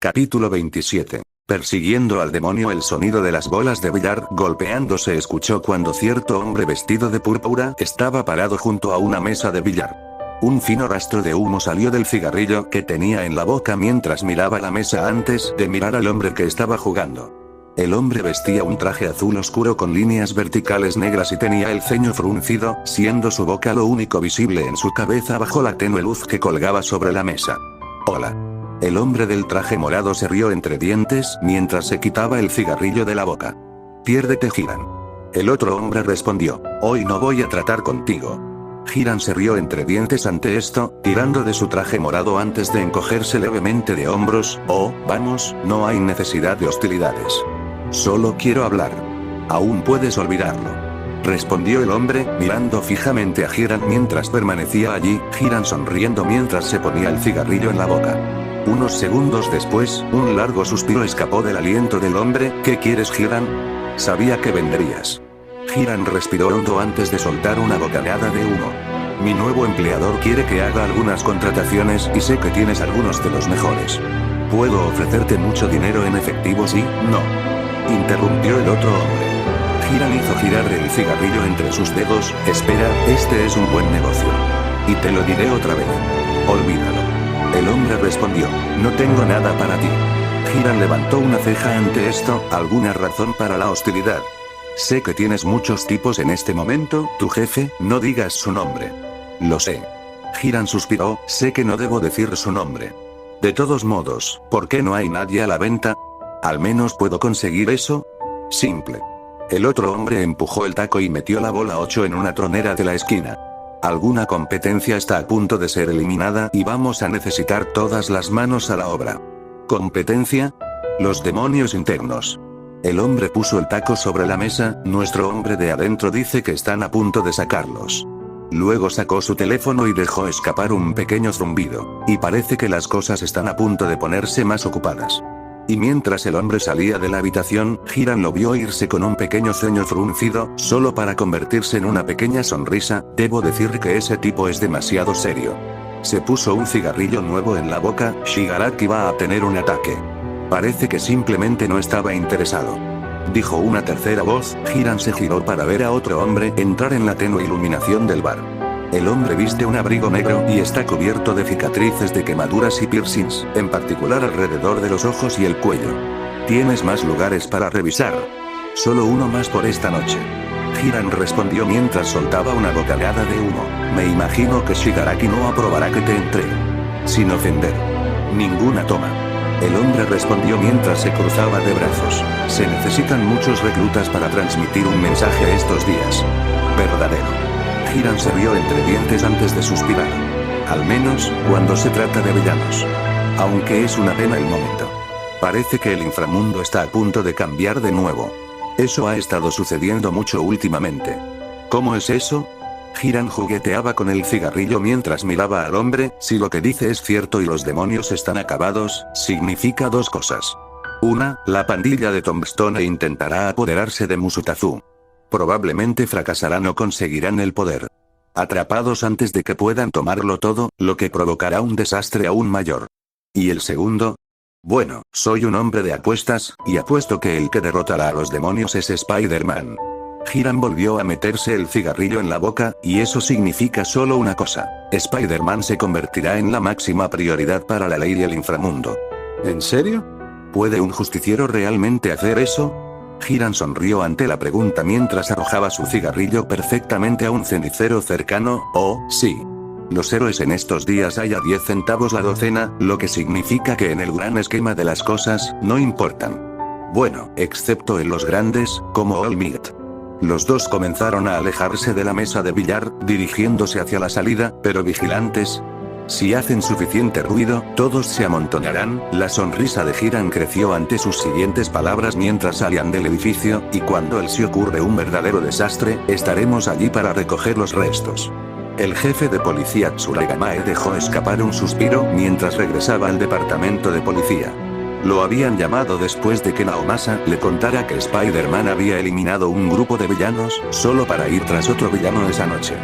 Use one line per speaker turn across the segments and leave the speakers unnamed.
Capítulo 27. Persiguiendo al demonio. El sonido de las bolas de billar golpeando se escuchó cuando cierto hombre vestido de púrpura estaba parado junto a una mesa de billar. Un fino rastro de humo salió del cigarrillo que tenía en la boca mientras miraba la mesa antes de mirar al hombre que estaba jugando. El hombre vestía un traje azul oscuro con líneas verticales negras y tenía el ceño fruncido, siendo su boca lo único visible en su cabeza bajo la tenue luz que colgaba sobre la mesa. Hola. El hombre del traje morado se rió entre dientes mientras se quitaba el cigarrillo de la boca. Piérdete, Hiran. El otro hombre respondió, hoy no voy a tratar contigo. Hiran se rió entre dientes ante esto, tirando de su traje morado antes de encogerse levemente de hombros. Oh, vamos, no hay necesidad de hostilidades. Solo quiero hablar. Aún puedes olvidarlo. Respondió el hombre, mirando fijamente a Hiran mientras permanecía allí, Hiran sonriendo mientras se ponía el cigarrillo en la boca. Unos segundos después, un largo suspiro escapó del aliento del hombre. ¿Qué quieres, Hiran? Sabía que vendrías. Hiran respiró hondo antes de soltar una bocanada de humo. Mi nuevo empleador quiere que haga algunas contrataciones y sé que tienes algunos de los mejores. ¿Puedo ofrecerte mucho dinero en efectivo? Sí, no. Interrumpió el otro hombre. Hiran hizo girar el cigarrillo entre sus dedos. Espera, este es un buen negocio. Y te lo diré otra vez. Olvídalo. El hombre respondió, no tengo nada para ti. Hiran levantó una ceja ante esto. ¿Alguna razón para la hostilidad? Sé que tienes muchos tipos en este momento, tu jefe, no digas su nombre. Lo sé. Hiran suspiró, sé que no debo decir su nombre. De todos modos, ¿por qué no hay nadie a la venta? Al menos puedo conseguir eso. Simple. El otro hombre empujó el taco y metió la bola 8 en una tronera de la esquina. Alguna competencia está a punto de ser eliminada y vamos a necesitar todas las manos a la obra. ¿Competencia? Los demonios internos. El hombre puso el taco sobre la mesa. Nuestro hombre de adentro dice que están a punto de sacarlos. Luego sacó su teléfono y dejó escapar un pequeño zumbido, y parece que las cosas están a punto de ponerse más ocupadas. Y mientras el hombre salía de la habitación, Hiran lo vio irse con un pequeño ceño fruncido, solo para convertirse en una pequeña sonrisa. Debo decir que ese tipo es demasiado serio. Se puso un cigarrillo nuevo en la boca. Shigaraki va a tener un ataque. Parece que simplemente no estaba interesado. Dijo una tercera voz. Hiran se giró para ver a otro hombre entrar en la tenue iluminación del bar. El hombre viste un abrigo negro y está cubierto de cicatrices de quemaduras y piercings, en particular alrededor de los ojos y el cuello. ¿Tienes más lugares para revisar? Solo uno más por esta noche. Hiran respondió mientras soltaba una bocanada de humo. Me imagino que Shigaraki no aprobará que te entregue. Sin ofender. Ninguna toma. El hombre respondió mientras se cruzaba de brazos. Se necesitan muchos reclutas para transmitir un mensaje estos días. Verdadero. Hiran se rió entre dientes antes de suspirar. Al menos, cuando se trata de villanos. Aunque es una pena el momento. Parece que el inframundo está a punto de cambiar de nuevo. Eso ha estado sucediendo mucho últimamente. ¿Cómo es eso? Hiran jugueteaba con el cigarrillo mientras miraba al hombre. Si lo que dice es cierto y los demonios están acabados, significa dos cosas. Una, la pandilla de Tombstone intentará apoderarse de Musutazu. Probablemente fracasarán o conseguirán el poder. Atrapados antes de que puedan tomarlo todo, lo que provocará un desastre aún mayor. ¿Y el segundo? Bueno, soy un hombre de apuestas, y apuesto que el que derrotará a los demonios es Spider-Man. Hiran volvió a meterse el cigarrillo en la boca, y eso significa solo una cosa. Spider-Man se convertirá en la máxima prioridad para la ley y el inframundo. ¿En serio? ¿Puede un justiciero realmente hacer eso? Hiran sonrió ante la pregunta mientras arrojaba su cigarrillo perfectamente a un cenicero cercano. Oh, sí. Los héroes en estos días hay a 10 centavos la docena, lo que significa que en el gran esquema de las cosas, no importan. Bueno, excepto en los grandes, como All Might. Los dos comenzaron a alejarse de la mesa de billar, dirigiéndose hacia la salida, pero vigilantes. Si hacen suficiente ruido, todos se amontonarán. La sonrisa de Hiran creció ante sus siguientes palabras mientras salían del edificio, y cuando se ocurre un verdadero desastre, estaremos allí para recoger los restos. El jefe de policía Tsuragamae dejó escapar un suspiro mientras regresaba al departamento de policía. Lo habían llamado después de que Naomasa le contara que Spider-Man había eliminado un grupo de villanos, solo para ir tras otro villano esa noche.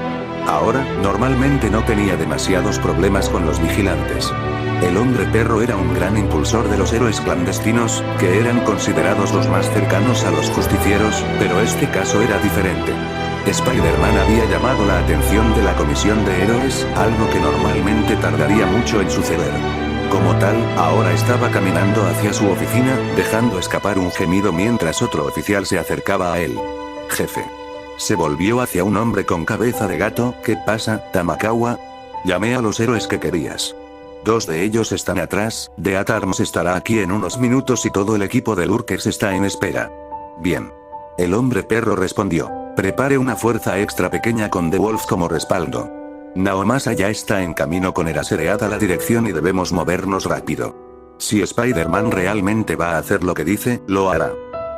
Ahora, normalmente no tenía demasiados problemas con los vigilantes. El hombre perro era un gran impulsor de los héroes clandestinos, que eran considerados los más cercanos a los justicieros, pero este caso era diferente. Spider-Man había llamado la atención de la comisión de héroes, algo que normalmente tardaría mucho en suceder. Como tal, ahora estaba caminando hacia su oficina, dejando escapar un gemido mientras otro oficial se acercaba a él. Jefe. Se volvió hacia un hombre con cabeza de gato. ¿Qué pasa, Tamakawa? Llamé a los héroes que querías. 2 de ellos están atrás, Death Arms estará aquí en unos minutos y todo el equipo de Lurkers está en espera. Bien. El hombre perro respondió. Prepare una fuerza extra pequeña con The Wolf como respaldo. Naomasa ya está en camino con Eraserhead a la dirección y debemos movernos rápido. Si Spider-Man realmente va a hacer lo que dice, lo hará.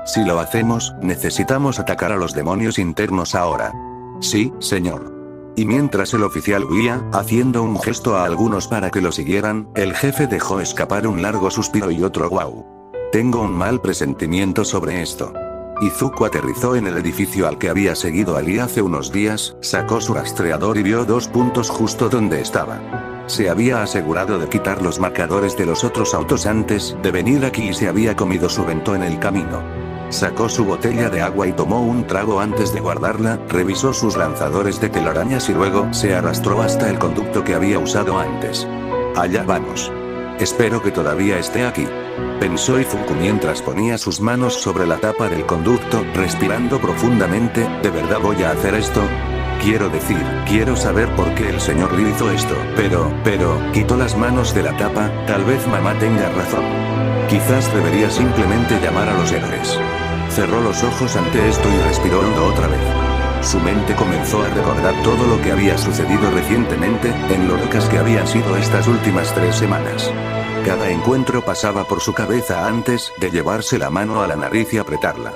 Si lo hacemos, necesitamos atacar a los demonios internos ahora. Sí, señor. Y mientras el oficial huía, haciendo un gesto a algunos para que lo siguieran, el jefe dejó escapar un largo suspiro y otro wow. Tengo un mal presentimiento sobre esto. Izuku aterrizó en el edificio al que había seguido a Lee hace unos días, sacó su rastreador y vio 2 puntos justo donde estaba. Se había asegurado de quitar los marcadores de los otros autos antes de venir aquí y se había comido su vento en el camino. Sacó su botella de agua y tomó un trago antes de guardarla, revisó sus lanzadores de telarañas y luego se arrastró hasta el conducto que había usado antes. Allá vamos. Espero que todavía esté aquí. Pensó Izuku mientras ponía sus manos sobre la tapa del conducto, respirando profundamente. ¿De verdad voy a hacer esto? Quiero decir, quiero saber por qué el señor Lee hizo esto, pero, quitó las manos de la tapa. Tal vez mamá tenga razón. Quizás debería simplemente llamar a los héroes. Cerró los ojos ante esto y respiró hondo otra vez. Su mente comenzó a recordar todo lo que había sucedido recientemente, en lo locas que habían sido estas últimas 3 semanas. Cada encuentro pasaba por su cabeza antes de llevarse la mano a la nariz y apretarla.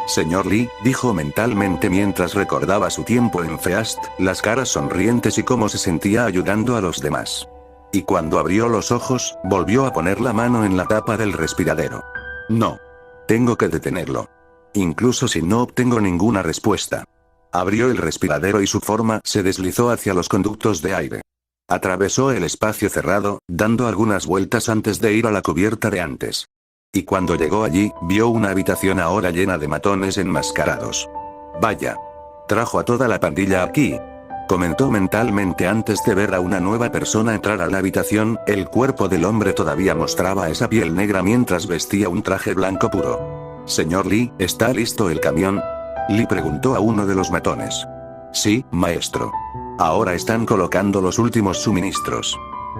Señor Lee, dijo mentalmente mientras recordaba su tiempo en Feast, las caras sonrientes y cómo se sentía ayudando a los demás. Y cuando abrió los ojos, volvió a poner la mano en la tapa del respiradero. No. Tengo que detenerlo. Incluso si no obtengo ninguna respuesta. Abrió el respiradero y su forma se deslizó hacia los conductos de aire. Atravesó el espacio cerrado, dando algunas vueltas antes de ir a la cubierta de antes. Y cuando llegó allí, vio una habitación ahora llena de matones enmascarados. Vaya. Trajo a toda la pandilla aquí. Comentó mentalmente antes de ver a una nueva persona entrar a la habitación. El cuerpo del hombre todavía mostraba esa piel negra mientras vestía un traje blanco puro. Señor Lee, ¿está listo el camión? Lee preguntó a uno de los matones. Sí, maestro. Ahora están colocando los últimos suministros.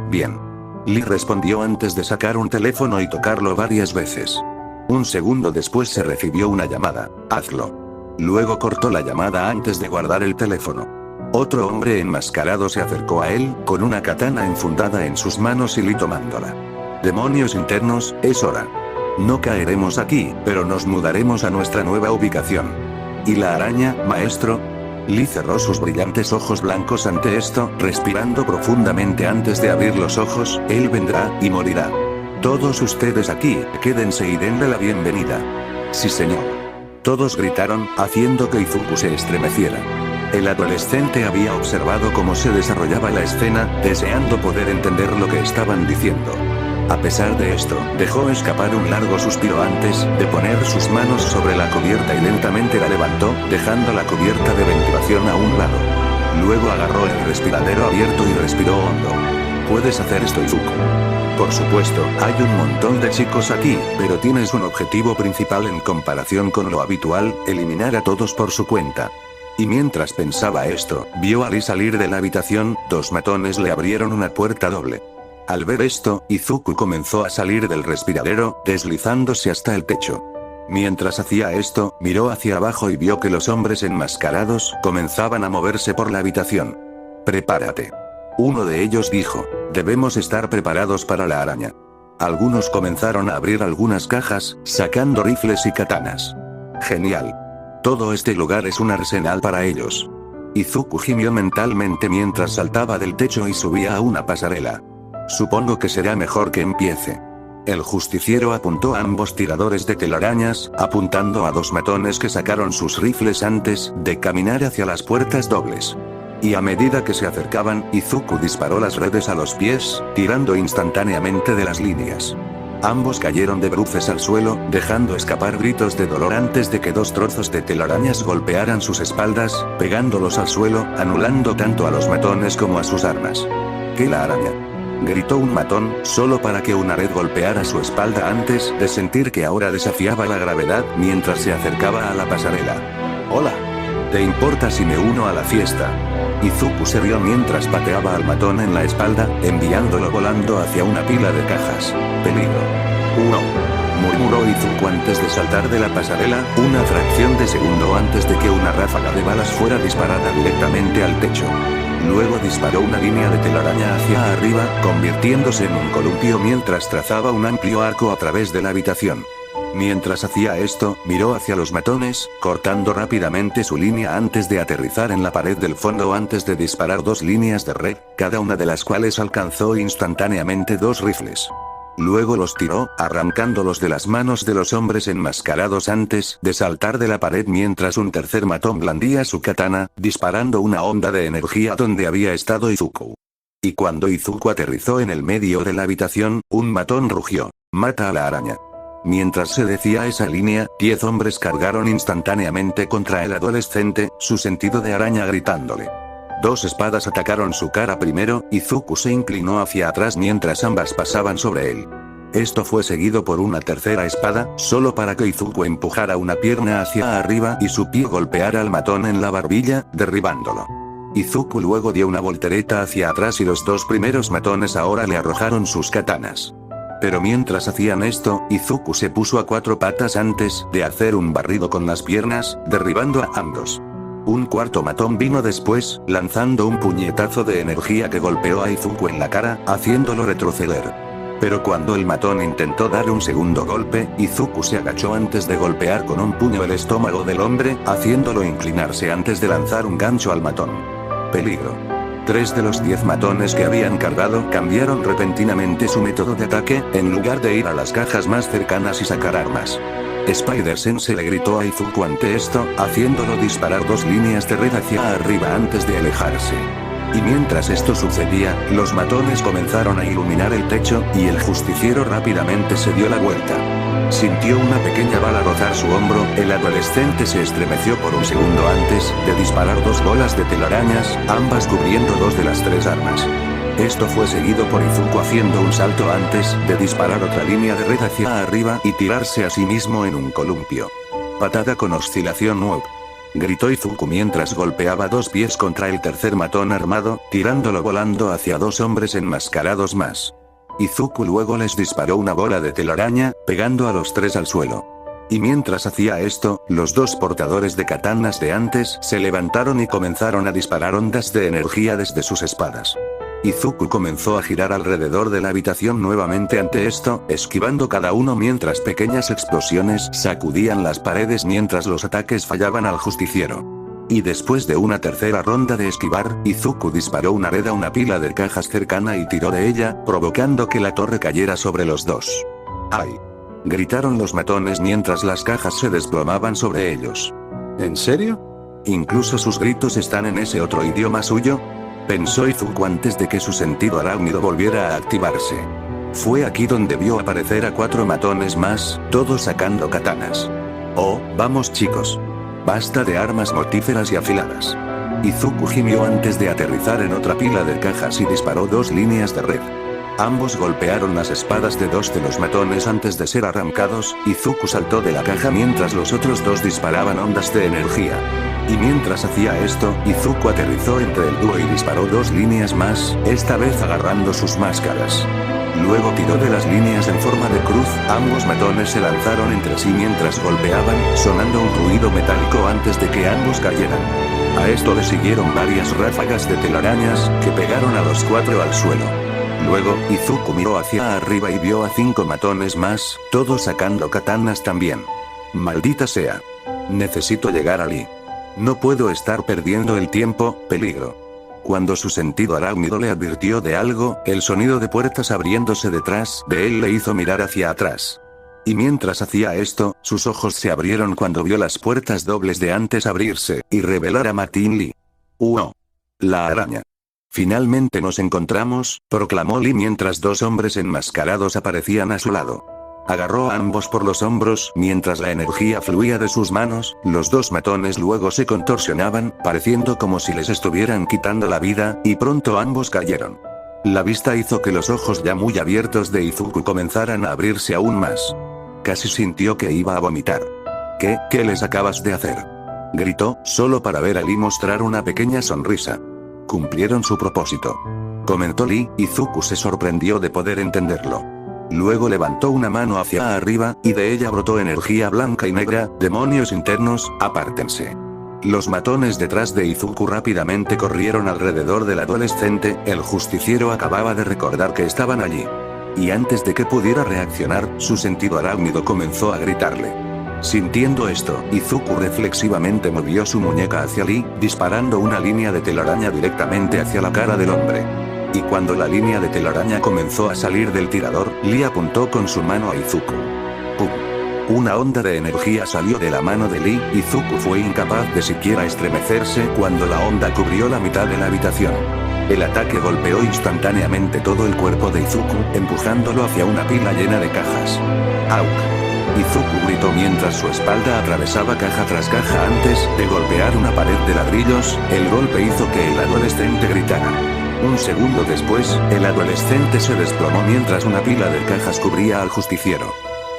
Bien. Lee respondió antes de sacar un teléfono y tocarlo varias veces. Un segundo después se recibió una llamada. Hazlo. Luego cortó la llamada antes de guardar el teléfono. Otro hombre enmascarado se acercó a él, con una katana enfundada en sus manos y Lee tomándola. Demonios internos, es hora. No caeremos aquí, pero nos mudaremos a nuestra nueva ubicación. ¿Y la araña, maestro? Lee cerró sus brillantes ojos blancos ante esto, respirando profundamente antes de abrir los ojos. Él vendrá, y morirá. Todos ustedes aquí, quédense y denle la bienvenida. Sí, señor. Todos gritaron, haciendo que Izuku se estremeciera. El adolescente había observado cómo se desarrollaba la escena, deseando poder entender lo que estaban diciendo. A pesar de esto, dejó escapar un largo suspiro antes de poner sus manos sobre la cubierta y lentamente la levantó, dejando la cubierta de ventilación a un lado. Luego agarró el respiradero abierto y respiró hondo. ¿Puedes hacer esto, Izuku? Por supuesto, hay un montón de chicos aquí, pero tienes un objetivo principal en comparación con lo habitual, eliminar a todos por su cuenta. Y mientras pensaba esto, vio a Lee salir de la habitación. 2 matones le abrieron una puerta doble. Al ver esto, Izuku comenzó a salir del respiradero, deslizándose hasta el techo. Mientras hacía esto, miró hacia abajo y vio que los hombres enmascarados comenzaban a moverse por la habitación. Prepárate. Uno de ellos dijo, debemos estar preparados para la araña. Algunos comenzaron a abrir algunas cajas, sacando rifles y katanas. Genial. Todo este lugar es un arsenal para ellos. Izuku gimió mentalmente mientras saltaba del techo y subía a una pasarela. Supongo que será mejor que empiece. El justiciero apuntó a ambos tiradores de telarañas, apuntando a 2 matones que sacaron sus rifles antes de caminar hacia las puertas dobles. Y a medida que se acercaban, Izuku disparó las redes a los pies, tirando instantáneamente de las líneas. Ambos cayeron de bruces al suelo, dejando escapar gritos de dolor antes de que dos trozos de telarañas golpearan sus espaldas, pegándolos al suelo, anulando tanto a los matones como a sus armas. ¡Que la araña! Gritó un matón, solo para que una red golpeara su espalda antes de sentir que ahora desafiaba la gravedad mientras se acercaba a la pasarela. ¡Hola! ¿Te importa si me uno a la fiesta? Izuku se rió mientras pateaba al matón en la espalda, enviándolo volando hacia una pila de cajas. ¡Peligro! ¡Uno! Murmuró Izuku antes de saltar de la pasarela, una fracción de segundo antes de que una ráfaga de balas fuera disparada directamente al techo. Luego disparó una línea de telaraña hacia arriba, convirtiéndose en un columpio mientras trazaba un amplio arco a través de la habitación. Mientras hacía esto, miró hacia los matones, cortando rápidamente su línea antes de aterrizar en la pared del fondo antes de disparar dos líneas de red, cada una de las cuales alcanzó instantáneamente dos rifles. Luego los tiró, arrancándolos de las manos de los hombres enmascarados antes de saltar de la pared mientras un tercer matón blandía su katana, disparando una onda de energía donde había estado Izuku. Y cuando Izuku aterrizó en el medio de la habitación, un matón rugió: «¡Mata a la araña!». Mientras se decía esa línea, 10 hombres cargaron instantáneamente contra el adolescente, su sentido de araña gritándole. Dos espadas atacaron su cara primero, Izuku se inclinó hacia atrás mientras ambas pasaban sobre él. Esto fue seguido por una tercera espada, solo para que Izuku empujara una pierna hacia arriba y su pie golpeara al matón en la barbilla, derribándolo. Izuku luego dio una voltereta hacia atrás y los dos primeros matones ahora le arrojaron sus katanas. Pero mientras hacían esto, Izuku se puso a 4 patas antes de hacer un barrido con las piernas, derribando a ambos. Un cuarto matón vino después, lanzando un puñetazo de energía que golpeó a Izuku en la cara, haciéndolo retroceder. Pero cuando el matón intentó dar un segundo golpe, Izuku se agachó antes de golpear con un puño el estómago del hombre, haciéndolo inclinarse antes de lanzar un gancho al matón. Peligro. 3 de los 10 matones que habían cargado cambiaron repentinamente su método de ataque, en lugar de ir a las cajas más cercanas y sacar armas. Spider-Sense le gritó a Izuku ante esto, haciéndolo disparar 2 líneas de red hacia arriba antes de alejarse. Y mientras esto sucedía, los matones comenzaron a iluminar el techo, y el justiciero rápidamente se dio la vuelta. Sintió una pequeña bala rozar su hombro, el adolescente se estremeció por un segundo antes de disparar 2 bolas de telarañas, ambas cubriendo 2 de las 3 armas. Esto fue seguido por Izuku haciendo un salto antes de disparar otra línea de red hacia arriba y tirarse a sí mismo en un columpio. Patada con oscilación nueva. Gritó Izuku mientras golpeaba 2 pies contra el tercer matón armado, tirándolo volando hacia 2 hombres enmascarados más. Izuku luego les disparó una bola de telaraña, pegando a los 3 al suelo. Y mientras hacía esto, los 2 portadores de katanas de antes se levantaron y comenzaron a disparar ondas de energía desde sus espadas. Izuku comenzó a girar alrededor de la habitación nuevamente ante esto, esquivando cada uno mientras pequeñas explosiones sacudían las paredes mientras los ataques fallaban al justiciero. Y después de una tercera ronda de esquivar, Izuku disparó una red a una pila de cajas cercana y tiró de ella, provocando que la torre cayera sobre los 2. ¡Ay! Gritaron los matones mientras las cajas se desplomaban sobre ellos. ¿En serio? ¿Incluso sus gritos están en ese otro idioma suyo?, pensó Izuku antes de que su sentido arácnido volviera a activarse. Fue aquí donde vio aparecer a 4 matones más, todos sacando katanas. Oh, vamos chicos. Basta de armas mortíferas y afiladas. Izuku gimió antes de aterrizar en otra pila de cajas y disparó 2 líneas de red. Ambos golpearon las espadas de 2 de los matones antes de ser arrancados. Izuku saltó de la caja mientras los otros 2 disparaban ondas de energía. Y mientras hacía esto, Izuku aterrizó entre el dúo y disparó 2 líneas más, esta vez agarrando sus máscaras. Luego tiró de las líneas en forma de cruz, ambos matones se lanzaron entre sí mientras golpeaban, sonando un ruido metálico antes de que ambos cayeran. A esto le siguieron varias ráfagas de telarañas, que pegaron a los 4 al suelo. Luego, Izuku miró hacia arriba y vio a 5 matones más, todos sacando katanas también. Maldita sea. Necesito llegar a Lee. No puedo estar perdiendo el tiempo, peligro. Cuando su sentido arácnido le advirtió de algo, el sonido de puertas abriéndose detrás de él le hizo mirar hacia atrás. Y mientras hacía esto, sus ojos se abrieron cuando vio las puertas dobles de antes abrirse, y revelar a Martin Lee. ¡Oh! La araña. Finalmente nos encontramos, proclamó Lee mientras dos hombres enmascarados aparecían a su lado. Agarró a ambos por los hombros mientras la energía fluía de sus manos, los dos matones luego se contorsionaban, pareciendo como si les estuvieran quitando la vida, y pronto ambos cayeron. La vista hizo que los ojos ya muy abiertos de Izuku comenzaran a abrirse aún más. Casi sintió que iba a vomitar. ¿Qué les acabas de hacer?, gritó, solo para ver a Lee mostrar una pequeña sonrisa. Cumplieron su propósito, comentó Lee. Izuku se sorprendió de poder entenderlo. Luego levantó una mano hacia arriba, y de ella brotó energía blanca y negra. Demonios internos, apártense. Los matones detrás de Izuku rápidamente corrieron alrededor del adolescente. El justiciero acababa de recordar que estaban allí. Y antes de que pudiera reaccionar, su sentido arácnido comenzó a gritarle. Sintiendo esto, Izuku reflexivamente movió su muñeca hacia Lee, disparando una línea de telaraña directamente hacia la cara del hombre. Y cuando la línea de telaraña comenzó a salir del tirador, Lee apuntó con su mano a Izuku. ¡Pum! Una onda de energía salió de la mano de Lee. Izuku fue incapaz de siquiera estremecerse cuando la onda cubrió la mitad de la habitación. El ataque golpeó instantáneamente todo el cuerpo de Izuku, empujándolo hacia una pila llena de cajas. ¡Auk! Izuku gritó mientras su espalda atravesaba caja tras caja antes de golpear una pared de ladrillos. El golpe hizo que el adolescente gritara. Un segundo después, el adolescente se desplomó mientras una pila de cajas cubría al justiciero.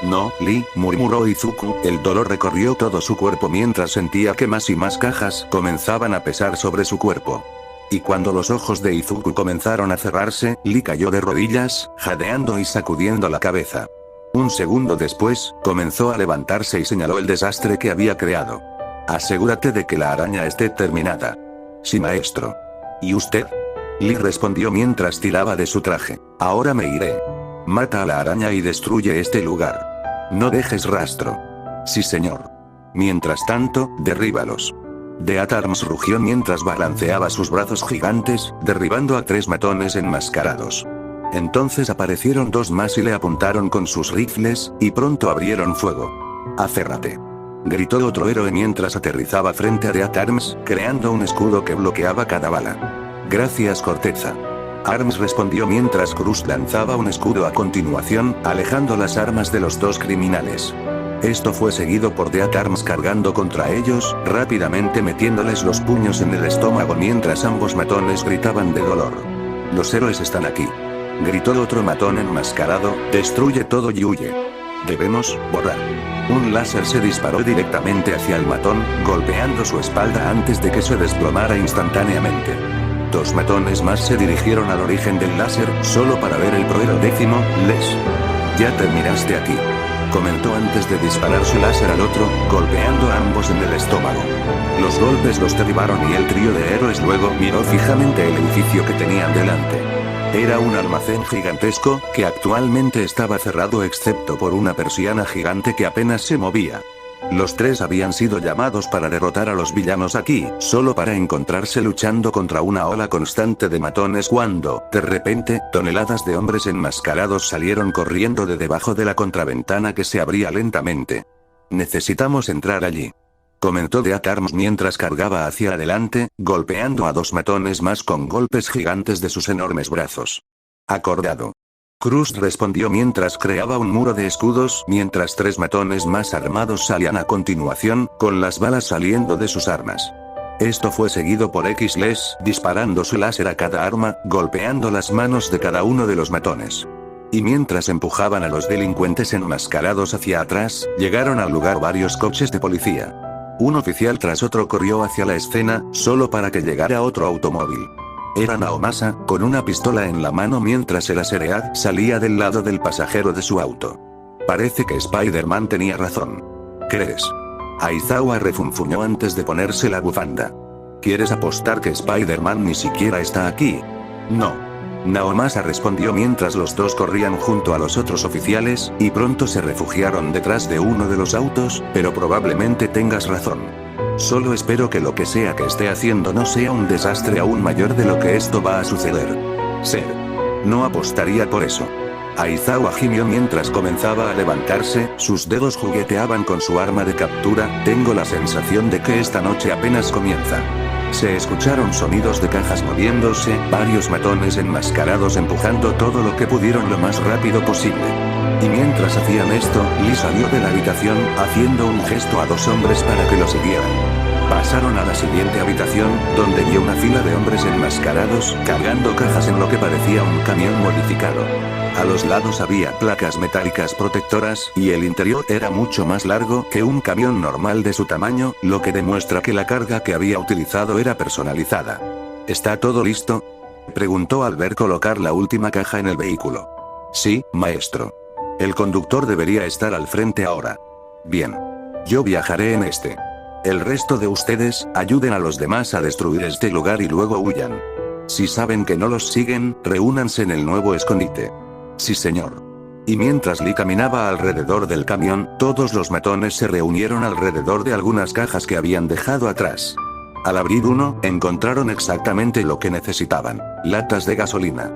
No, Lee, murmuró Izuku. El dolor recorrió todo su cuerpo mientras sentía que más y más cajas comenzaban a pesar sobre su cuerpo. Y cuando los ojos de Izuku comenzaron a cerrarse, Lee cayó de rodillas, jadeando y sacudiendo la cabeza. Un segundo después, comenzó a levantarse y señaló el desastre que había creado. Asegúrate de que la araña esté terminada. Sí, maestro. ¿Y usted? Lee respondió mientras tiraba de su traje. Ahora me iré. Mata a la araña y destruye este lugar. No dejes rastro. Sí, señor. Mientras tanto, derríbalos. Death Arms rugió mientras balanceaba sus brazos gigantes, derribando a 3 matones enmascarados. Entonces aparecieron 2 más y le apuntaron con sus rifles, y pronto abrieron fuego. Aférrate, gritó otro héroe mientras aterrizaba frente a Death Arms, creando un escudo que bloqueaba cada bala. Gracias, Corteza. Arms respondió mientras Cruz lanzaba un escudo a continuación, alejando las armas de los 2 criminales. Esto fue seguido por Death Arms cargando contra ellos, rápidamente metiéndoles los puños en el estómago mientras ambos matones gritaban de dolor. Los héroes están aquí, gritó otro matón enmascarado. Destruye todo y huye. Debemos borrar. Un láser se disparó directamente hacia el matón, golpeando su espalda antes de que se desplomara instantáneamente. 2 matones más se dirigieron al origen del láser, solo para ver el proero 10º. Ya terminaste aquí, comentó antes de disparar su láser al otro, golpeando a ambos en el estómago. Los golpes los derribaron y el trío de héroes luego miró fijamente el edificio que tenían delante. Era un almacén gigantesco, que actualmente estaba cerrado excepto por una persiana gigante que apenas se movía. Los 3 habían sido llamados para derrotar a los villanos aquí, solo para encontrarse luchando contra una ola constante de matones cuando, de repente, toneladas de hombres enmascarados salieron corriendo de debajo de la contraventana que se abría lentamente. Necesitamos entrar allí, comentó Death Arms mientras cargaba hacia adelante, golpeando a 2 matones más con golpes gigantes de sus enormes brazos. Acordado. Cruz respondió mientras creaba un muro de escudos, mientras 3 matones más armados salían a continuación, con las balas saliendo de sus armas. Esto fue seguido por X-Les, disparando su láser a cada arma, golpeando las manos de cada uno de los matones. Y mientras empujaban a los delincuentes enmascarados hacia atrás, llegaron al lugar varios coches de policía. Un oficial tras otro corrió hacia la escena, solo para que llegara otro automóvil. Era Naomasa, con una pistola en la mano mientras el Aseread salía del lado del pasajero de su auto. Parece que Spider-Man tenía razón. ¿Crees? Aizawa refunfuñó antes de ponerse la bufanda. ¿Quieres apostar que Spider-Man ni siquiera está aquí? No. Naomasa respondió mientras los 2 corrían junto a los otros oficiales, y pronto se refugiaron detrás de uno de los autos, pero probablemente tengas razón. Solo espero que lo que sea que esté haciendo no sea un desastre aún mayor de lo que esto va a suceder. Ser. No apostaría por eso. Aizawa gimió mientras comenzaba a levantarse, sus dedos jugueteaban con su arma de captura. Tengo la sensación de que esta noche apenas comienza. Se escucharon sonidos de cajas moviéndose, varios matones enmascarados empujando todo lo que pudieron lo más rápido posible. Y mientras hacían esto, Lee salió de la habitación, haciendo un gesto a dos hombres para que lo siguieran. Pasaron a la siguiente habitación, donde vio una fila de hombres enmascarados, cargando cajas en lo que parecía un camión modificado. A los lados había placas metálicas protectoras, y el interior era mucho más largo que un camión normal de su tamaño, lo que demuestra que la carga que había utilizado era personalizada. ¿Está todo listo?, preguntó al ver colocar la última caja en el vehículo. Sí, maestro. El conductor debería estar al frente ahora. Bien. Yo viajaré en este. El resto de ustedes, ayuden a los demás a destruir este lugar y luego huyan. Si saben que no los siguen, reúnanse en el nuevo escondite. Sí, señor. Y mientras Lee caminaba alrededor del camión, todos los matones se reunieron alrededor de algunas cajas que habían dejado atrás. Al abrir uno, encontraron exactamente lo que necesitaban: latas de gasolina.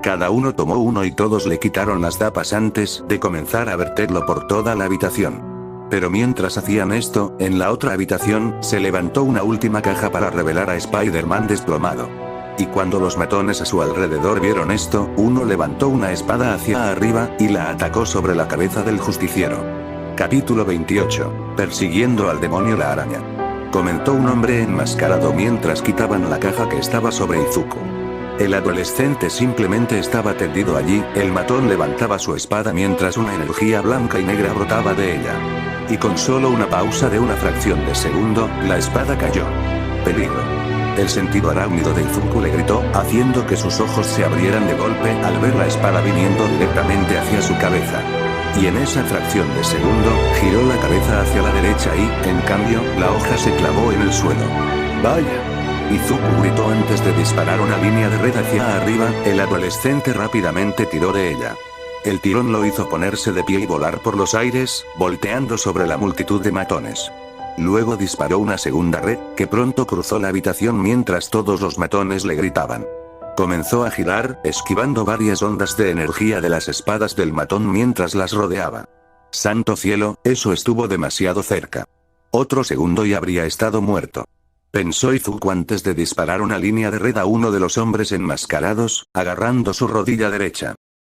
Cada uno tomó uno y todos le quitaron las tapas antes de comenzar a verterlo por toda la habitación. Pero mientras hacían esto, en la otra habitación, se levantó una última caja para revelar a Spider-Man desplomado. Y cuando los matones a su alrededor vieron esto, uno levantó una espada hacia arriba, y la atacó sobre la cabeza del justiciero. Capítulo 28. Persiguiendo al demonio la araña. Comentó un hombre enmascarado mientras quitaban la caja que estaba sobre Izuku. El adolescente simplemente estaba tendido allí, el matón levantaba su espada mientras una energía blanca y negra brotaba de ella. Y con solo una pausa de una fracción de segundo, la espada cayó. Peligro. El sentido arácnido de Izuku le gritó, haciendo que sus ojos se abrieran de golpe al ver la espada viniendo directamente hacia su cabeza. Y en esa fracción de segundo, giró la cabeza hacia la derecha y, en cambio, la hoja se clavó en el suelo. ¡Vaya! Izuku gritó antes de disparar una línea de red hacia arriba, el adolescente rápidamente tiró de ella. El tirón lo hizo ponerse de pie y volar por los aires, volteando sobre la multitud de matones. Luego disparó una segunda red, que pronto cruzó la habitación mientras todos los matones le gritaban. Comenzó a girar, esquivando varias ondas de energía de las espadas del matón mientras las rodeaba. ¡Santo cielo, eso estuvo demasiado cerca! Otro segundo y habría estado muerto. Pensó Izuku antes de disparar una línea de red a uno de los hombres enmascarados, agarrando su rodilla derecha.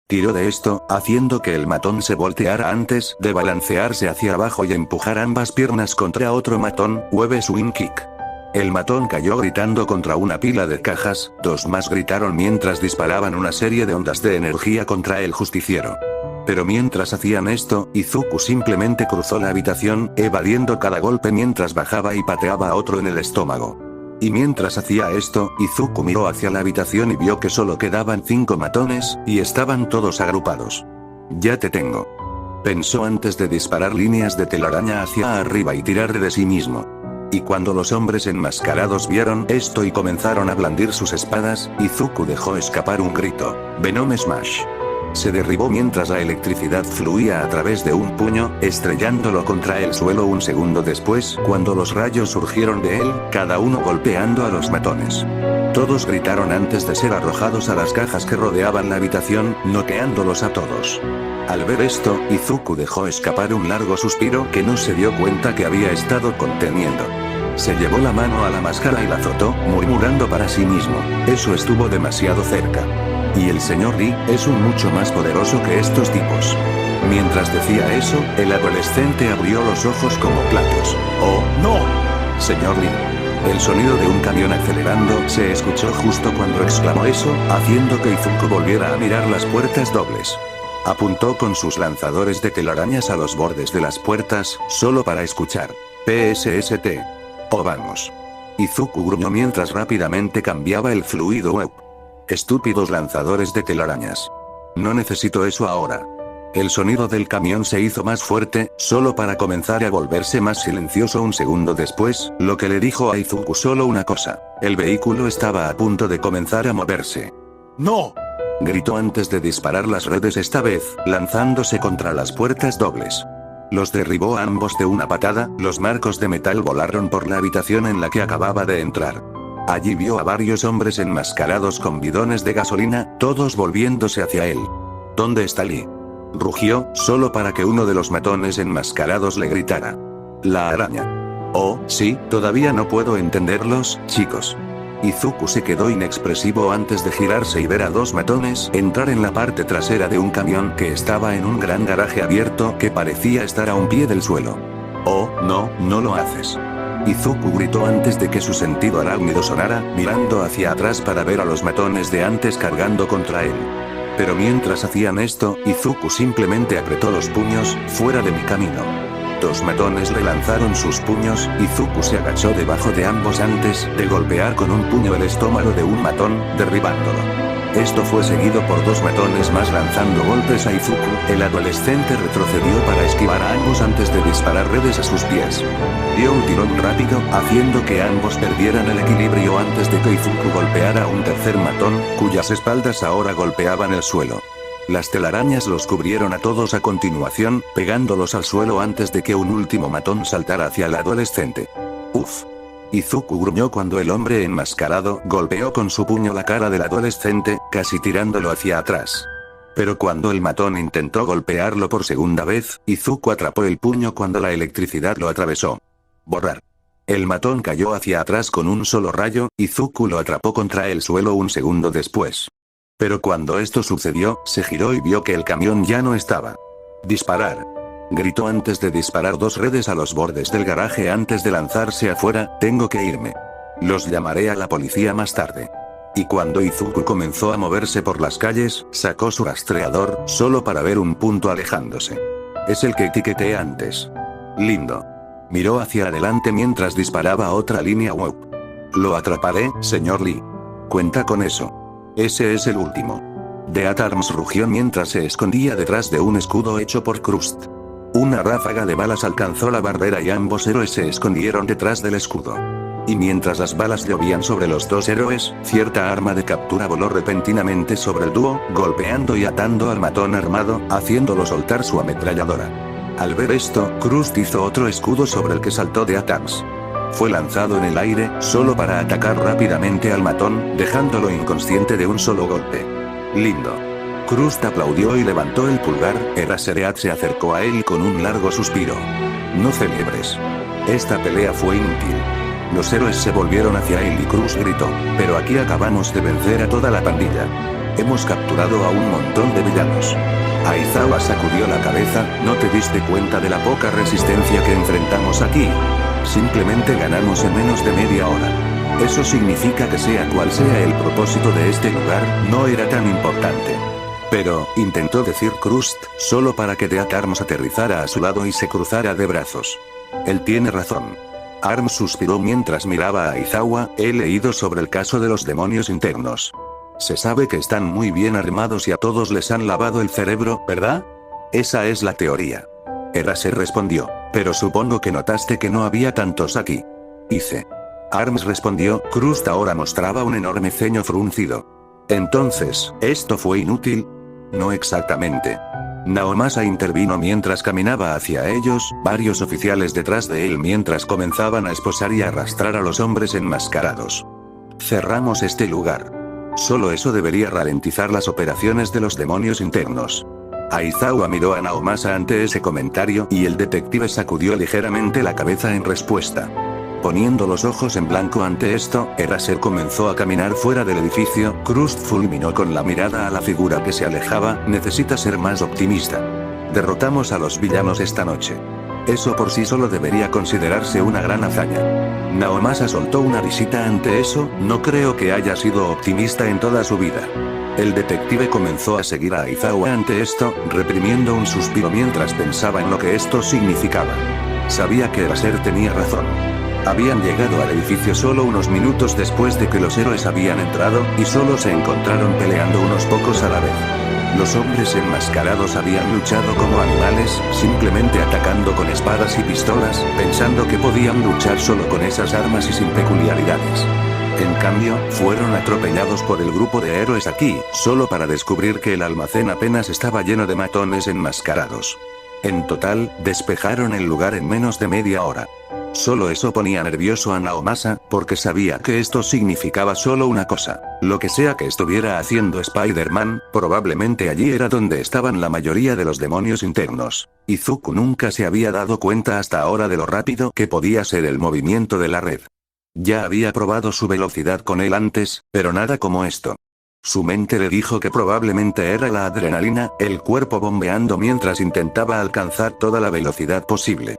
Tiró de esto, haciendo que el matón se volteara antes de balancearse hacia abajo y empujar ambas piernas contra otro matón, web swing kick. El matón cayó gritando contra una pila de cajas, dos más gritaron mientras disparaban una serie de ondas de energía contra el justiciero. Pero mientras hacían esto, Izuku simplemente cruzó la habitación, evadiendo cada golpe mientras bajaba y pateaba a otro en el estómago. Y mientras hacía esto, Izuku miró hacia la habitación y vio que solo quedaban 5 matones, y estaban todos agrupados. Ya te tengo. Pensó antes de disparar líneas de telaraña hacia arriba y tirar de sí mismo. Y cuando los hombres enmascarados vieron esto y comenzaron a blandir sus espadas, Izuku dejó escapar un grito: Venom Smash. Se derribó mientras la electricidad fluía a través de un puño, estrellándolo contra el suelo un segundo después, cuando los rayos surgieron de él, cada uno golpeando a los matones. Todos gritaron antes de ser arrojados a las cajas que rodeaban la habitación, noqueándolos a todos. Al ver esto, Izuku dejó escapar un largo suspiro que no se dio cuenta que había estado conteniendo. Se llevó la mano a la máscara y la azotó, murmurando para sí mismo: eso estuvo demasiado cerca. Y el señor Lee es un mucho más poderoso que estos tipos. Mientras decía eso, el adolescente abrió los ojos como platos. ¡Oh, no! Señor Lee. El sonido de un camión acelerando se escuchó justo cuando exclamó eso, haciendo que Izuku volviera a mirar las puertas dobles. Apuntó con sus lanzadores de telarañas a los bordes de las puertas, solo para escuchar: PSST. ¡Oh, vamos! Izuku gruñó mientras rápidamente cambiaba el fluido web. Estúpidos lanzadores de telarañas. No necesito eso ahora. El sonido del camión se hizo más fuerte, solo para comenzar a volverse más silencioso un segundo después, lo que le dijo a Izuku solo una cosa: el vehículo estaba a punto de comenzar a moverse. ¡No! Gritó antes de disparar las redes, esta vez, lanzándose contra las puertas dobles. Los derribó a ambos de una patada, los marcos de metal volaron por la habitación en la que acababa de entrar. Allí vio a varios hombres enmascarados con bidones de gasolina, todos volviéndose hacia él. ¿Dónde está Lee?, rugió, solo para que uno de los matones enmascarados le gritara: la araña. Oh, sí, todavía no puedo entenderlos, chicos. Izuku se quedó inexpresivo antes de girarse y ver a dos matones entrar en la parte trasera de un camión que estaba en un gran garaje abierto que parecía estar a un pie del suelo. Oh, no, no lo haces. Izuku gritó antes de que su sentido arácnido sonara, mirando hacia atrás para ver a los matones de antes cargando contra él. Pero mientras hacían esto, Izuku simplemente apretó los puños, fuera de mi camino. Dos matones le lanzaron sus puños, Izuku se agachó debajo de ambos antes de golpear con un puño el estómago de un matón, derribándolo. Esto fue seguido por dos matones más lanzando golpes a Izuku. El adolescente retrocedió para esquivar a ambos antes de disparar redes a sus pies. Dio un tirón rápido, haciendo que ambos perdieran el equilibrio antes de que Izuku golpeara a un tercer matón, cuyas espaldas ahora golpeaban el suelo. Las telarañas los cubrieron a todos a continuación, pegándolos al suelo antes de que un último matón saltara hacia el adolescente. Uf. Izuku gruñó cuando el hombre enmascarado golpeó con su puño la cara del adolescente, casi tirándolo hacia atrás. Pero cuando el matón intentó golpearlo por segunda vez, Izuku atrapó el puño cuando la electricidad lo atravesó. Borrar. El matón cayó hacia atrás con un solo rayo, Izuku lo atrapó contra el suelo un segundo después. Pero cuando esto sucedió, se giró y vio que el camión ya no estaba. Disparar. Gritó antes de disparar dos redes a los bordes del garaje antes de lanzarse afuera, tengo que irme. Los llamaré a la policía más tarde. Y cuando Izuku comenzó a moverse por las calles, sacó su rastreador, solo para ver un punto alejándose. Es el que etiqueté antes. Lindo. Miró hacia adelante mientras disparaba otra línea WOP. Lo atraparé, señor Lee. Cuenta con eso. Ese es el último. Death Arms rugió mientras se escondía detrás de un escudo hecho por Crust. Una ráfaga de balas alcanzó la barrera y ambos héroes se escondieron detrás del escudo. Y mientras las balas llovían sobre los dos héroes, cierta arma de captura voló repentinamente sobre el dúo, golpeando y atando al matón armado, haciéndolo soltar su ametralladora. Al ver esto, Crust hizo otro escudo sobre el que saltó Death Arms. Fue lanzado en el aire, solo para atacar rápidamente al matón, dejándolo inconsciente de un solo golpe. Lindo. Crust aplaudió y levantó el pulgar, Eraserhead se acercó a él con un largo suspiro. No celebres. Esta pelea fue inútil. Los héroes se volvieron hacia él y Crust gritó, pero aquí acabamos de vencer a toda la pandilla. Hemos capturado a un montón de villanos. Aizawa sacudió la cabeza, ¿no te diste cuenta de la poca resistencia que enfrentamos aquí? Simplemente ganamos en menos de media hora. Eso significa que sea cual sea el propósito de este lugar, no era tan importante. Pero, intentó decir Crust, solo para que Death Arms aterrizara a su lado y se cruzara de brazos. Él tiene razón. Arms suspiró mientras miraba a Aizawa, he leído sobre el caso de los demonios internos. Se sabe que están muy bien armados y a todos les han lavado el cerebro, ¿verdad? Esa es la teoría. Eraser respondió, pero supongo que notaste que no había tantos aquí. Hice. Arms respondió, Crust ahora mostraba un enorme ceño fruncido. Entonces, ¿esto fue inútil? No exactamente. Naomasa intervino mientras caminaba hacia ellos, varios oficiales detrás de él mientras comenzaban a esposar y arrastrar a los hombres enmascarados. Cerramos este lugar. Solo eso debería ralentizar las operaciones de los demonios internos. Aizawa miró a Naomasa ante ese comentario y el detective sacudió ligeramente la cabeza en respuesta. Poniendo los ojos en blanco ante esto, Eraser comenzó a caminar fuera del edificio, Crust fulminó con la mirada a la figura que se alejaba, necesita ser más optimista. Derrotamos a los villanos esta noche. Eso por sí solo debería considerarse una gran hazaña. Naomasa soltó una risita ante eso, no creo que haya sido optimista en toda su vida. El detective comenzó a seguir a Aizawa ante esto, reprimiendo un suspiro mientras pensaba en lo que esto significaba. Sabía que Eraser tenía razón. Habían llegado al edificio solo unos minutos después de que los héroes habían entrado, y solo se encontraron peleando unos pocos a la vez. Los hombres enmascarados habían luchado como animales, simplemente atacando con espadas y pistolas, pensando que podían luchar solo con esas armas y sin peculiaridades. En cambio, fueron atropellados por el grupo de héroes aquí, solo para descubrir que el almacén apenas estaba lleno de matones enmascarados. En total, despejaron el lugar en menos de media hora. Solo eso ponía nervioso a Naomasa, porque sabía que esto significaba solo una cosa. Lo que sea que estuviera haciendo Spider-Man, probablemente allí era donde estaban la mayoría de los demonios internos. Izuku nunca se había dado cuenta hasta ahora de lo rápido que podía ser el movimiento de la red. Ya había probado su velocidad con él antes, pero nada como esto. Su mente le dijo que probablemente era la adrenalina, el cuerpo bombeando mientras intentaba alcanzar toda la velocidad posible.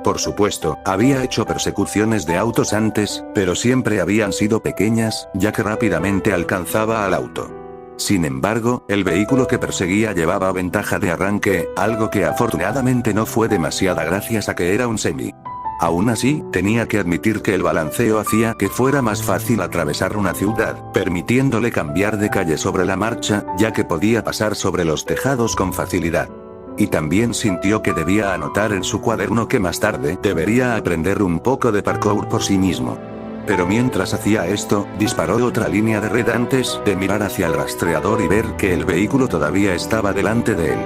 Por supuesto, había hecho persecuciones de autos antes, pero siempre habían sido pequeñas, ya que rápidamente alcanzaba al auto. Sin embargo, el vehículo que perseguía llevaba ventaja de arranque, algo que afortunadamente no fue demasiada gracias a que era un semi. Aún así, tenía que admitir que el balanceo hacía que fuera más fácil atravesar una ciudad, permitiéndole cambiar de calle sobre la marcha, ya que podía pasar sobre los tejados con facilidad. Y también sintió que debía anotar en su cuaderno que más tarde debería aprender un poco de parkour por sí mismo. Pero mientras hacía esto, disparó otra línea de red antes de mirar hacia el rastreador y ver que el vehículo todavía estaba delante de él.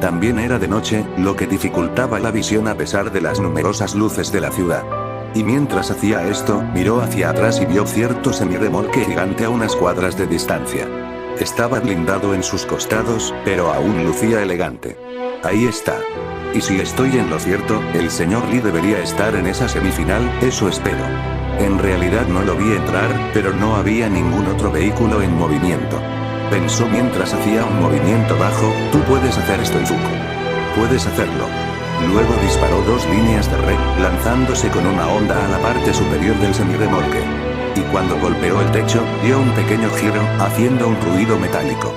También era de noche, lo que dificultaba la visión a pesar de las numerosas luces de la ciudad. Y mientras hacía esto, miró hacia atrás y vio cierto semirremolque gigante a unas cuadras de distancia. Estaba blindado en sus costados, pero aún lucía elegante. Ahí está. Y si estoy en lo cierto, el señor Lee debería estar en esa semifinal, eso espero. En realidad no lo vi entrar, pero no había ningún otro vehículo en movimiento. Pensó mientras hacía un movimiento bajo, tú puedes hacer esto, Izuku. Puedes hacerlo. Luego disparó dos líneas de red, lanzándose con una onda a la parte superior del semirremolque. Y cuando golpeó el techo, dio un pequeño giro, haciendo un ruido metálico.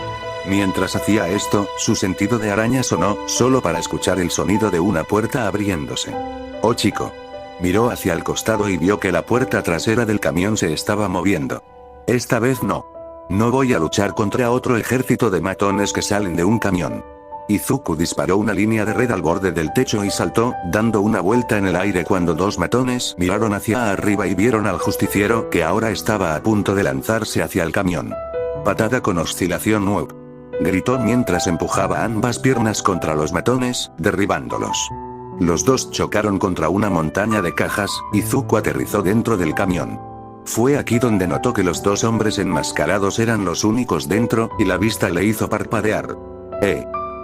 Mientras hacía esto, su sentido de araña sonó, solo para escuchar el sonido de una puerta abriéndose. ¡Oh chico! Miró hacia el costado y vio que la puerta trasera del camión se estaba moviendo. Esta vez no. No voy a luchar contra otro ejército de matones que salen de un camión. Izuku disparó una línea de red al borde del techo y saltó, dando una vuelta en el aire cuando dos matones miraron hacia arriba y vieron al justiciero que ahora estaba a punto de lanzarse hacia el camión. Patada con oscilación web. Gritó mientras empujaba ambas piernas contra los matones, derribándolos. Los dos chocaron contra una montaña de cajas, y Izuku aterrizó dentro del camión. Fue aquí donde notó que los dos hombres enmascarados eran los únicos dentro, y la vista le hizo parpadear.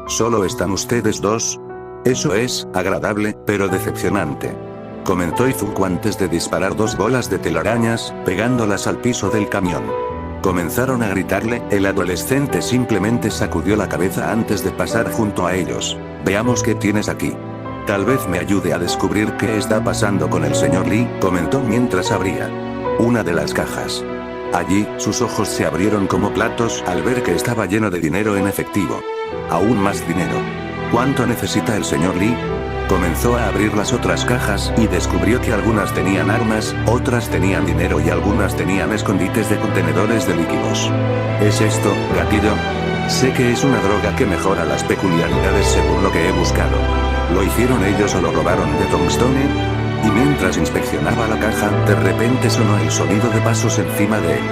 ¿Solo están ustedes dos? Eso es agradable, pero decepcionante. Comentó Izuku antes de disparar dos bolas de telarañas, pegándolas al piso del camión. Comenzaron a gritarle, el adolescente simplemente sacudió la cabeza antes de pasar junto a ellos. Veamos qué tienes aquí. Tal vez me ayude a descubrir qué está pasando con el señor Lee, comentó mientras abría una de las cajas. Allí, sus ojos se abrieron como platos al ver que estaba lleno de dinero en efectivo. Aún más dinero. ¿Cuánto necesita el señor Lee? Comenzó a abrir las otras cajas y descubrió que algunas tenían armas, otras tenían dinero y algunas tenían escondites de contenedores de líquidos. ¿Es esto, gatillo? Sé que es una droga que mejora las peculiaridades según lo que he buscado. ¿Lo hicieron ellos o lo robaron de Tombstone? Y mientras inspeccionaba la caja, de repente sonó el sonido de pasos encima de él.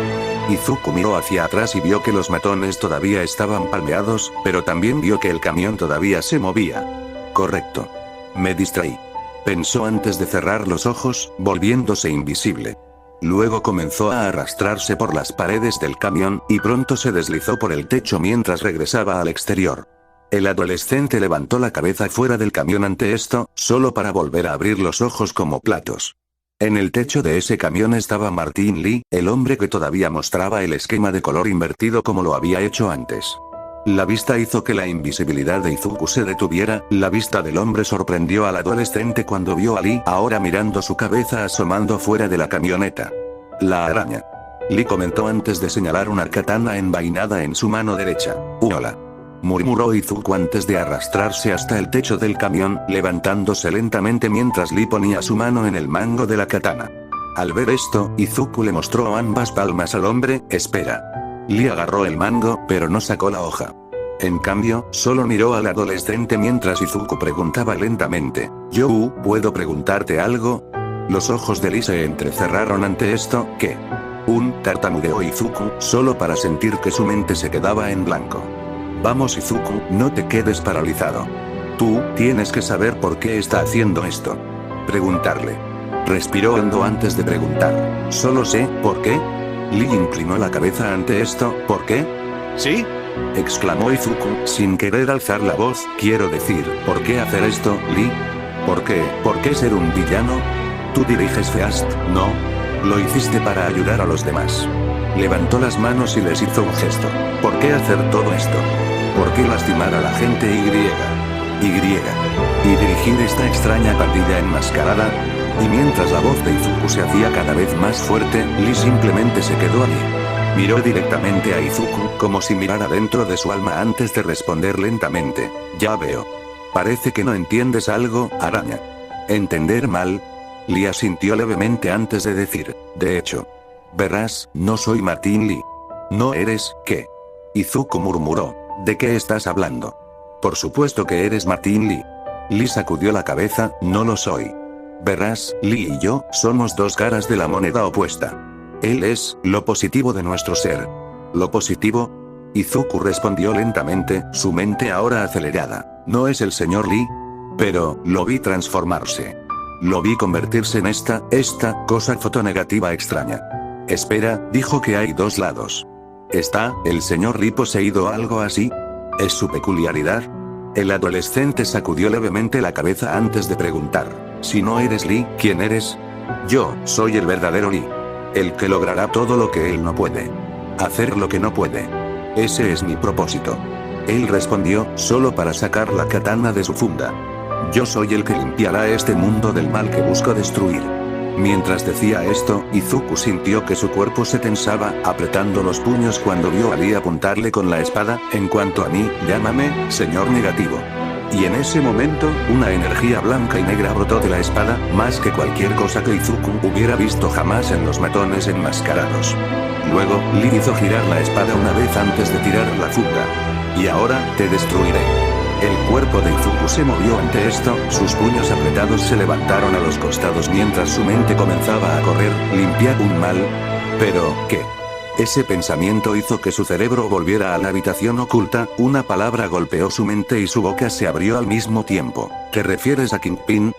Izuku miró hacia atrás y vio que los matones todavía estaban palmeados, pero también vio que el camión todavía se movía. Correcto. Me distraí. Pensó antes de cerrar los ojos, volviéndose invisible. Luego comenzó a arrastrarse por las paredes del camión, y pronto se deslizó por el techo mientras regresaba al exterior. El adolescente levantó la cabeza fuera del camión ante esto, solo para volver a abrir los ojos como platos. En el techo de ese camión estaba Martin Lee, el hombre que todavía mostraba el esquema de color invertido como lo había hecho antes. La vista hizo que la invisibilidad de Izuku se detuviera, la vista del hombre sorprendió al adolescente cuando vio a Lee ahora mirando su cabeza asomando fuera de la camioneta. La araña. Lee comentó antes de señalar una katana envainada en su mano derecha. Hola. Murmuró Izuku antes de arrastrarse hasta el techo del camión, levantándose lentamente mientras Lee ponía su mano en el mango de la katana. Al ver esto, Izuku le mostró ambas palmas al hombre, espera. Lee agarró el mango, pero no sacó la hoja. En cambio, solo miró al adolescente mientras Izuku preguntaba lentamente, ¿Yo puedo preguntarte algo? Los ojos de Lee se entrecerraron ante esto, ¿qué? Tartamudeó Izuku, solo para sentir que su mente se quedaba en blanco. Vamos Izuku, no te quedes paralizado. Tú tienes que saber por qué está haciendo esto. Preguntarle. Respiró hondo antes de preguntar. Solo sé, ¿por qué? Lee inclinó la cabeza ante esto. ¿Por qué?
¿Sí?
Exclamó Izuku, sin querer alzar la voz. Quiero decir, ¿por qué hacer esto, Lee? ¿Por qué? ¿Por qué ser un villano? Tú diriges Feast, ¿no? Lo hiciste para ayudar a los demás. Levantó las manos y les hizo un gesto. ¿Por qué hacer todo esto? ¿Por qué lastimar a la gente y dirigir esta extraña pandilla enmascarada? Y mientras la voz de Izuku se hacía cada vez más fuerte, Lee simplemente se quedó allí. Miró directamente a Izuku, como si mirara dentro de su alma antes de responder lentamente. Ya veo. Parece que no entiendes algo, araña. ¿Entender mal? Lee asintió levemente antes de decir. De hecho. Verás, no soy Martín Lee. ¿No eres, qué? Izuku murmuró. ¿De qué estás hablando? Por supuesto que eres Martín Lee. Lee sacudió la cabeza. No lo soy. Verás, Lee y yo somos dos caras de la moneda opuesta. Él es lo positivo de nuestro ser. ¿Lo positivo? Izuku respondió lentamente, su mente ahora acelerada. ¿No es el señor Lee? Pero, lo vi transformarse. Lo vi convertirse en esta cosa fotonegativa extraña. Espera, dijo que hay dos lados. ¿Está el señor Lee poseído o algo así? ¿Es su peculiaridad? El adolescente sacudió levemente la cabeza antes de preguntar. Si no eres Lee, ¿quién eres? Yo, soy el verdadero Lee. El que logrará todo lo que él no puede. Hacer lo que no puede. Ese es mi propósito. Él respondió, solo para sacar la katana de su funda. Yo soy el que limpiará este mundo del mal que busco destruir. Mientras decía esto, Izuku sintió que su cuerpo se tensaba, apretando los puños cuando vio a Lee apuntarle con la espada. En cuanto a mí, llámame, señor negativo. Y en ese momento, una energía blanca y negra brotó de la espada, más que cualquier cosa que Izuku hubiera visto jamás en los matones enmascarados. Luego, Lee hizo girar la espada una vez antes de tirar la funda. Y ahora, te destruiré. El cuerpo de Izuku se movió ante esto, sus puños apretados se levantaron a los costados mientras su mente comenzaba a correr, limpiar un mal. Pero, ¿qué? Ese pensamiento hizo que su cerebro volviera a la habitación oculta, una palabra golpeó su mente y su boca se abrió al mismo tiempo. ¿Te refieres a Kingpin?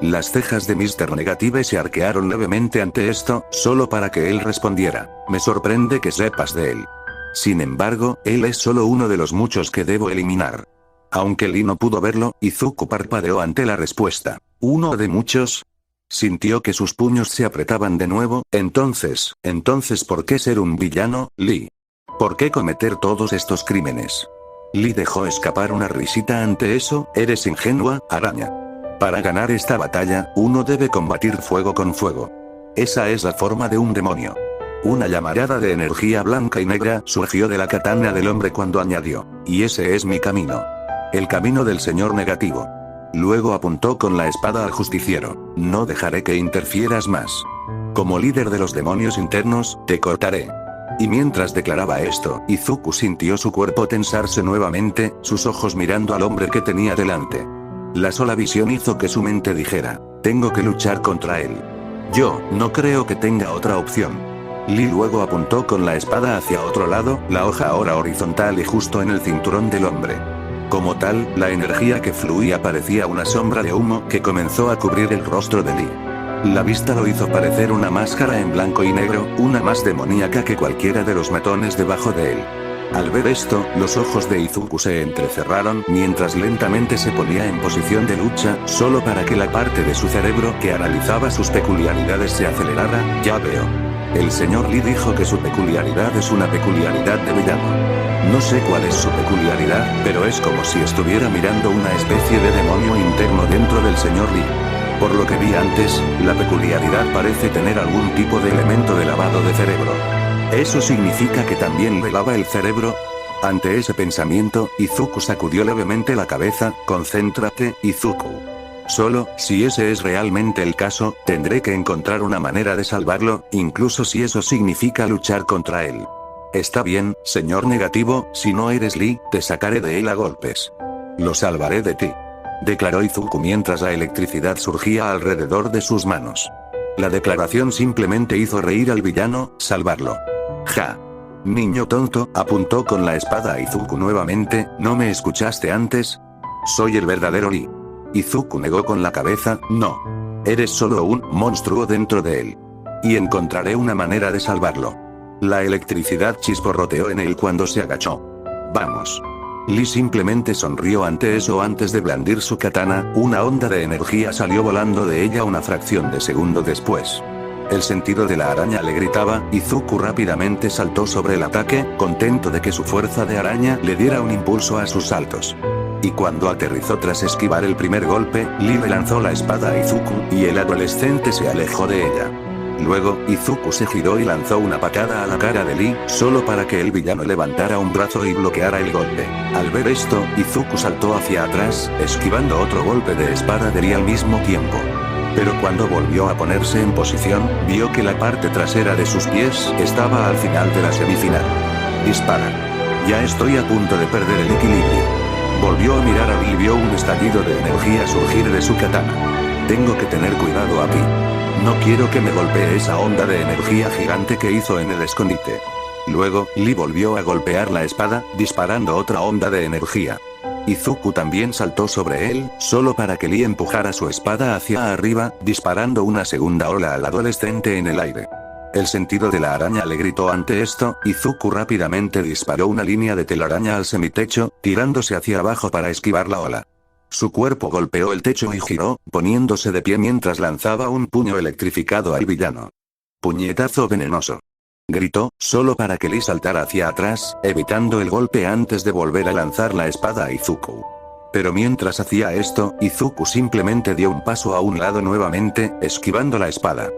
Las cejas de Mr. Negative se arquearon levemente ante esto, solo para que él respondiera. Me sorprende que sepas de él. Sin embargo, él es solo uno de los muchos que debo eliminar. Aunque Lee no pudo verlo, Izuku parpadeó ante la respuesta. ¿Uno de muchos? Sintió que sus puños se apretaban de nuevo. Entonces, ¿por qué ser un villano, Lee? ¿Por qué cometer todos estos crímenes? Lee dejó escapar una risita ante eso. Eres ingenua, araña. Para ganar esta batalla, uno debe combatir fuego con fuego. Esa es la forma de un demonio. Una llamarada de energía blanca y negra surgió de la katana del hombre cuando añadió. Y ese es mi camino. El camino del señor negativo. Luego apuntó con la espada al justiciero. No dejaré que interfieras más. Como líder de los demonios internos, te cortaré. Y mientras declaraba esto, Izuku sintió su cuerpo tensarse nuevamente, sus ojos mirando al hombre que tenía delante. La sola visión hizo que su mente dijera, tengo que luchar contra él. Yo, no creo que tenga otra opción. Lee luego apuntó con la espada hacia otro lado, la hoja ahora horizontal y justo en el cinturón del hombre. Como tal, la energía que fluía parecía una sombra de humo que comenzó a cubrir el rostro de Lee. La vista lo hizo parecer una máscara en blanco y negro, una más demoníaca que cualquiera de los matones debajo de él. Al ver esto, los ojos de Izuku se entrecerraron mientras lentamente se ponía en posición de lucha, solo para que la parte de su cerebro que analizaba sus peculiaridades se acelerara. Ya veo. El señor Lee dijo que su peculiaridad es una peculiaridad de villano. No sé cuál es su peculiaridad, pero es como si estuviera mirando una especie de demonio interno dentro del señor Lee. Por lo que vi antes, la peculiaridad parece tener algún tipo de elemento de lavado de cerebro. ¿Eso significa que también le lava el cerebro? Ante ese pensamiento, Izuku sacudió levemente la cabeza. Concéntrate, Izuku. Solo, si ese es realmente el caso, tendré que encontrar una manera de salvarlo, incluso si eso significa luchar contra él. Está bien, señor negativo, si no eres Lee, te sacaré de él a golpes. Lo salvaré de ti. Declaró Izuku mientras la electricidad surgía alrededor de sus manos. La declaración simplemente hizo reír al villano, salvarlo. Ja. Niño tonto, apuntó con la espada a Izuku nuevamente, ¿no me escuchaste antes? Soy el verdadero Lee. Izuku negó con la cabeza, no. Eres solo un monstruo dentro de él. Y encontraré una manera de salvarlo. La electricidad chisporroteó en él cuando se agachó. Vamos. Lee simplemente sonrió ante eso. Antes de blandir su katana, una onda de energía salió volando de ella una fracción de segundo después. El sentido de la araña le gritaba, y Izuku rápidamente saltó sobre el ataque, contento de que su fuerza de araña le diera un impulso a sus saltos. Y cuando aterrizó tras esquivar el primer golpe, Lee le lanzó la espada a Izuku, y el adolescente se alejó de ella. Luego, Izuku se giró y lanzó una patada a la cara de Lee, solo para que el villano levantara un brazo y bloqueara el golpe. Al ver esto, Izuku saltó hacia atrás, esquivando otro golpe de espada de Lee al mismo tiempo. Pero cuando volvió a ponerse en posición, vio que la parte trasera de sus pies estaba al final de la semifinal. Dispara. Ya estoy a punto de perder el equilibrio. Volvió a mirar a Lee y vio un estallido de energía surgir de su katana. Tengo que tener cuidado aquí. No quiero que me golpee esa onda de energía gigante que hizo en el escondite. Luego, Lee volvió a golpear la espada, disparando otra onda de energía. Izuku también saltó sobre él, solo para que Lee empujara su espada hacia arriba, disparando una segunda ola al adolescente en el aire. El sentido de la araña le gritó ante esto, Izuku rápidamente disparó una línea de telaraña al semitecho, tirándose hacia abajo para esquivar la ola. Su cuerpo golpeó el techo y giró, poniéndose de pie mientras lanzaba un puño electrificado al villano. Puñetazo venenoso. Gritó, solo para que Lee saltara hacia atrás, evitando el golpe antes de volver a lanzar la espada a Izuku. Pero mientras hacía esto, Izuku simplemente dio un paso a un lado nuevamente, esquivando la espada.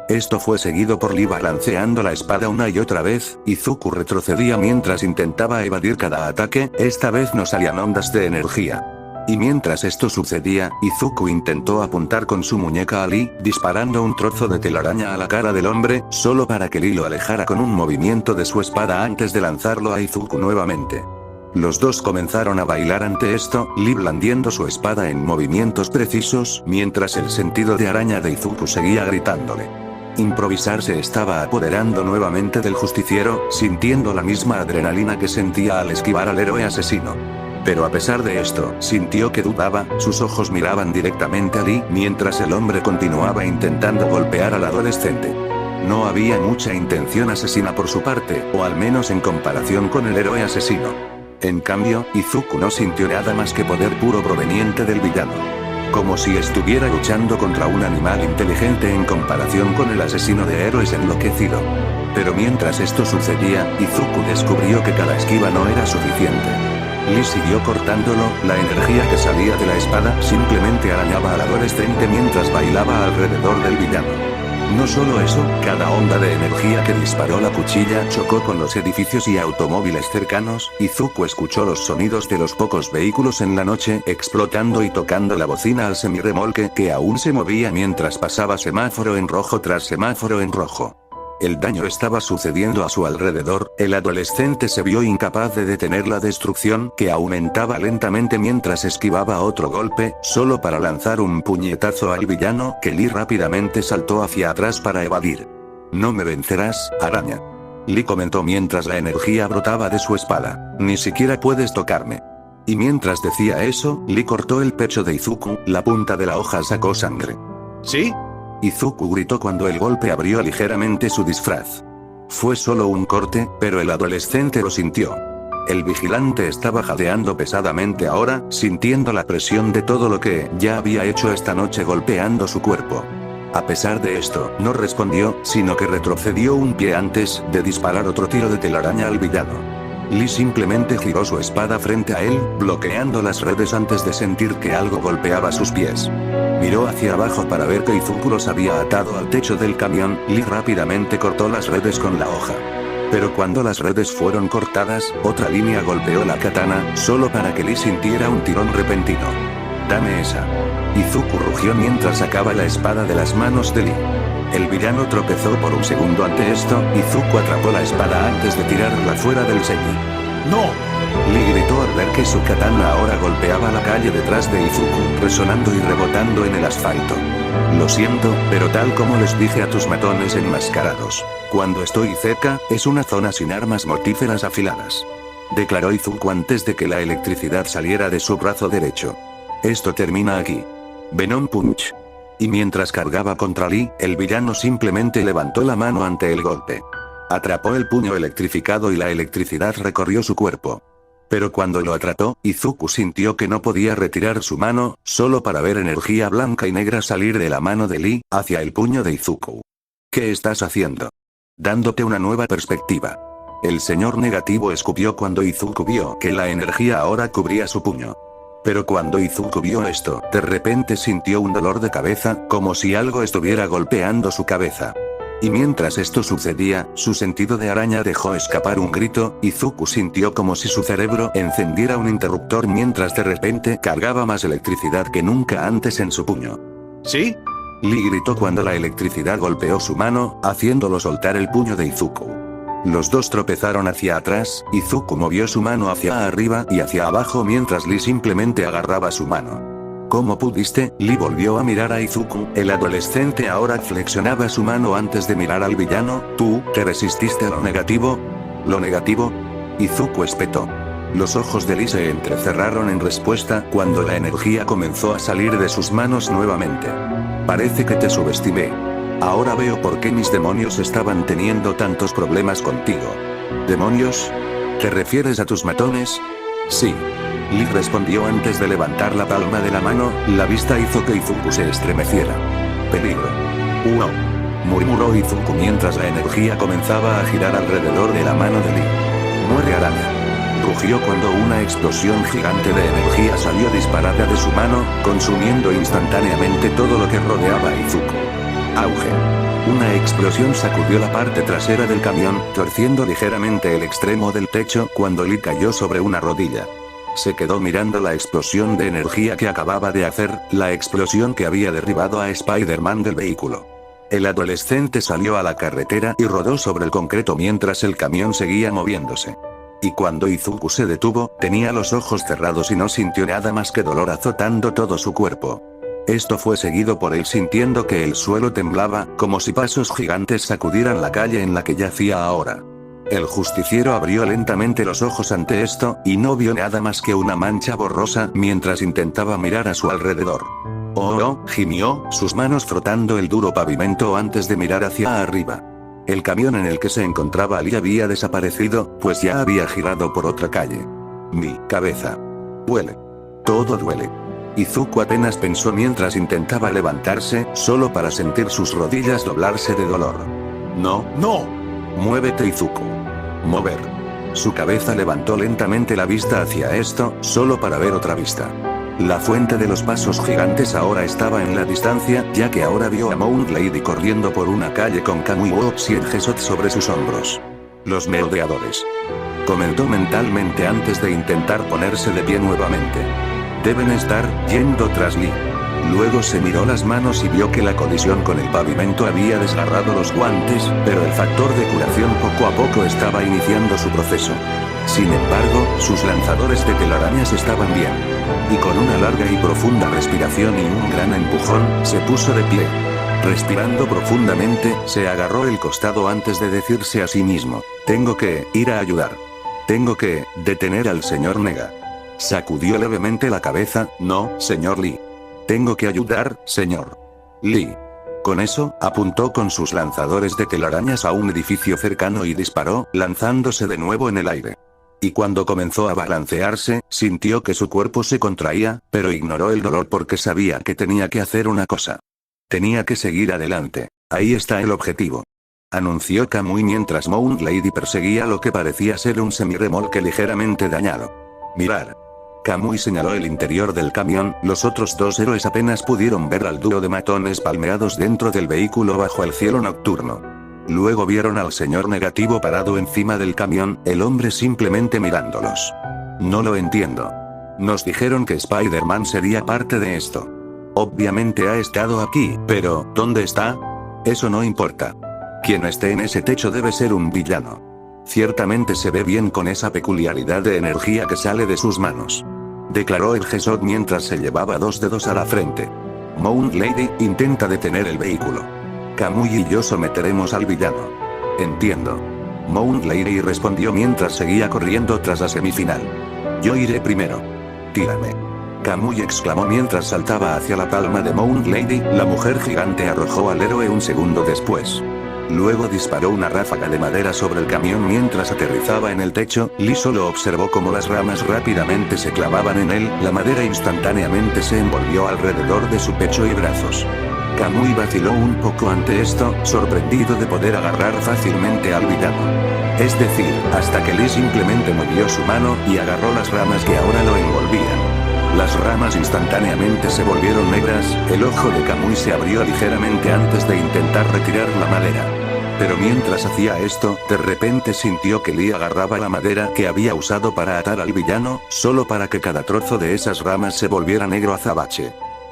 Esto fue seguido por Lee balanceando la espada una y otra vez. Izuku retrocedía mientras intentaba evadir cada ataque, esta vez no salían ondas de energía. Y mientras esto sucedía, Izuku intentó apuntar con su muñeca a Lee, disparando un trozo de telaraña a la cara del hombre, solo para que Lee lo alejara con un movimiento de su espada antes de lanzarlo a Izuku nuevamente. Los dos comenzaron a bailar ante esto, Lee blandiendo su espada en movimientos precisos, mientras el sentido de araña de Izuku seguía gritándole. Improvisar se estaba apoderando nuevamente del justiciero, sintiendo la misma adrenalina que sentía al esquivar al héroe asesino. Pero a pesar de esto, sintió que dudaba, sus ojos miraban directamente a Lee mientras el hombre continuaba intentando golpear al adolescente. No había mucha intención asesina por su parte, o al menos en comparación con el héroe asesino. En cambio, Izuku no sintió nada más que poder puro proveniente del villano. Como si estuviera luchando contra un animal inteligente en comparación con el asesino de héroes enloquecido. Pero mientras esto sucedía, Izuku descubrió que cada esquiva no era suficiente. Lee siguió cortándolo, la energía que salía de la espada simplemente arañaba al adolescente mientras bailaba alrededor del villano. No solo eso, cada onda de energía que disparó la cuchilla chocó con los edificios y automóviles cercanos. Izuku escuchó los sonidos de los pocos vehículos en la noche explotando y tocando la bocina al semirremolque que aún se movía mientras pasaba semáforo en rojo tras semáforo en rojo. El daño estaba sucediendo a su alrededor, el adolescente se vio incapaz de detener la destrucción que aumentaba lentamente mientras esquivaba otro golpe, solo para lanzar un puñetazo al villano que Lee rápidamente saltó hacia atrás para evadir. No me vencerás, araña. Lee comentó mientras la energía brotaba de su espada, ni siquiera puedes tocarme. Y mientras decía eso, Lee cortó el pecho de Izuku, la punta de la hoja sacó sangre. ¿Sí? Izuku gritó cuando el golpe abrió ligeramente su disfraz. Fue solo un corte, pero el adolescente lo sintió. El vigilante estaba jadeando pesadamente ahora, sintiendo la presión de todo lo que ya había hecho esta noche golpeando su cuerpo. A pesar de esto, no respondió, sino que retrocedió un pie antes de disparar otro tiro de telaraña al villano. Lee simplemente giró su espada frente a él, bloqueando las redes antes de sentir que algo golpeaba sus pies. Miró hacia abajo para ver que Izuku los había atado al techo del camión. Lee rápidamente cortó las redes con la hoja. Pero cuando las redes fueron cortadas, otra línea golpeó la katana, solo para que Lee sintiera un tirón repentino. «Dame esa». Izuku rugió mientras sacaba la espada de las manos de Lee. El villano tropezó por un segundo ante esto, Izuku atrapó la espada antes de tirarla fuera del señi. ¡No! Lee gritó al ver que su katana ahora golpeaba la calle detrás de Izuku, resonando y rebotando en el asfalto. Lo siento, pero tal como les dije a tus matones enmascarados, cuando estoy cerca, es una zona sin armas mortíferas afiladas. Declaró Izuku antes de que la electricidad saliera de su brazo derecho. Esto termina aquí. Venom Punch. Y mientras cargaba contra Lee, el villano simplemente levantó la mano ante el golpe. Atrapó el puño electrificado y la electricidad recorrió su cuerpo. Pero cuando lo atrapó, Izuku sintió que no podía retirar su mano, solo para ver energía blanca y negra salir de la mano de Lee, hacia el puño de Izuku. ¿Qué estás haciendo? Dándote una nueva perspectiva. El señor negativo escupió cuando Izuku vio que la energía ahora cubría su puño. Pero cuando Izuku vio esto, de repente sintió un dolor de cabeza, como si algo estuviera golpeando su cabeza. Y mientras esto sucedía, su sentido de araña dejó escapar un grito. Izuku sintió como si su cerebro encendiera un interruptor mientras de repente cargaba más electricidad que nunca antes en su puño.
¿Sí?
Lee gritó cuando la electricidad golpeó su mano, haciéndolo soltar el puño de Izuku. Los dos tropezaron hacia atrás, Izuku movió su mano hacia arriba y hacia abajo mientras Lee simplemente agarraba su mano. ¿Cómo pudiste? Lee volvió a mirar a Izuku, el adolescente ahora flexionaba su mano antes de mirar al villano. ¿Tú, te resististe a lo negativo? ¿Lo negativo? Izuku espetó. Los ojos de Lee se entrecerraron en respuesta cuando la energía comenzó a salir de sus manos nuevamente. Parece que te subestimé. Ahora veo por qué mis demonios estaban teniendo tantos problemas contigo. ¿Demonios? ¿Te refieres a tus matones? Sí. Lee respondió antes de levantar la palma de la mano, la vista hizo que Izuku se estremeciera. Peligro. ¡Wow! Murmuró Izuku mientras la energía comenzaba a girar alrededor de la mano de Lee. Muere araña. Rugió cuando una explosión gigante de energía salió disparada de su mano, consumiendo instantáneamente todo lo que rodeaba a Izuku. Auge. Una explosión sacudió la parte trasera del camión, torciendo ligeramente el extremo del techo cuando Lee cayó sobre una rodilla. Se quedó mirando la explosión de energía que acababa de hacer, la explosión que había derribado a Spider-Man del vehículo. El adolescente salió a la carretera y rodó sobre el concreto mientras el camión seguía moviéndose. Y cuando Izuku se detuvo, tenía los ojos cerrados y no sintió nada más que dolor azotando todo su cuerpo. Esto fue seguido por él sintiendo que el suelo temblaba, como si pasos gigantes sacudieran la calle en la que yacía ahora. El justiciero abrió lentamente los ojos ante esto, y no vio nada más que una mancha borrosa mientras intentaba mirar a su alrededor. Oh, gimió, sus manos frotando el duro pavimento antes de mirar hacia arriba. El camión en el que se encontraba Lee había desaparecido, pues ya había girado por otra calle. Mi cabeza. Duele. Todo duele. Izuku apenas pensó mientras intentaba levantarse, solo para sentir sus rodillas doblarse de dolor. No, no. Muévete, Izuku. Mover. Su cabeza levantó lentamente la vista hacia esto, solo para ver otra vista. La fuente de los pasos gigantes ahora estaba en la distancia, ya que ahora vio a Mount Lady corriendo por una calle con Kamui Wops y el Gesot sobre sus hombros. Los merodeadores. Comentó mentalmente antes de intentar ponerse de pie nuevamente. Deben estar yendo tras Lee. Luego se miró las manos y vio que la colisión con el pavimento había desgarrado los guantes, pero el factor de curación poco a poco estaba iniciando su proceso. Sin embargo, sus lanzadores de telarañas estaban bien. Y con una larga y profunda respiración y un gran empujón, se puso de pie. Respirando profundamente, se agarró el costado antes de decirse a sí mismo, tengo que ir a ayudar. Tengo que detener al señor Nega. Sacudió levemente la cabeza, no, señor Lee. Tengo que ayudar, señor Lee. Con eso, apuntó con sus lanzadores de telarañas a un edificio cercano y disparó, lanzándose de nuevo en el aire. Y cuando comenzó a balancearse, sintió que su cuerpo se contraía, pero ignoró el dolor porque sabía que tenía que hacer una cosa. Tenía que seguir adelante. Ahí está el objetivo. Anunció Kamui mientras Mount Lady perseguía lo que parecía ser un semirremolque ligeramente dañado. Mirar. Kamui señaló el interior del camión, los otros dos héroes apenas pudieron ver al dúo de matones palmeados dentro del vehículo bajo el cielo nocturno. Luego vieron al señor negativo parado encima del camión, el hombre simplemente mirándolos. No lo entiendo. Nos dijeron que Spider-Man sería parte de esto. Obviamente ha estado aquí, pero ¿dónde está? Eso no importa. Quien esté en ese techo debe ser un villano. Ciertamente se ve bien con esa peculiaridad de energía que sale de sus manos. Declaró el Gesot mientras se llevaba dos dedos a la frente. Mount Lady, intenta detener el vehículo. Kamui y yo someteremos al villano. Entiendo. Mount Lady respondió mientras seguía corriendo tras la semifinal. Yo iré primero. Tírame. Kamui exclamó mientras saltaba hacia la palma de Moon Lady. La mujer gigante arrojó al héroe un segundo después. Luego disparó una ráfaga de madera sobre el camión mientras aterrizaba en el techo. Lee solo observó cómo las ramas rápidamente se clavaban en él. La madera instantáneamente se envolvió alrededor de su pecho y brazos. Kamui vaciló un poco ante esto, sorprendido de poder agarrar fácilmente al villano. Es decir, hasta que Lee simplemente movió su mano y agarró las ramas que ahora lo envolvían. Las ramas instantáneamente se volvieron negras. El ojo de Kamui se abrió ligeramente antes de intentar retirar la madera. Pero mientras hacía esto, de repente sintió que Lee agarraba la madera que había usado para atar al villano, solo para que cada trozo de esas ramas se volviera negro azabache.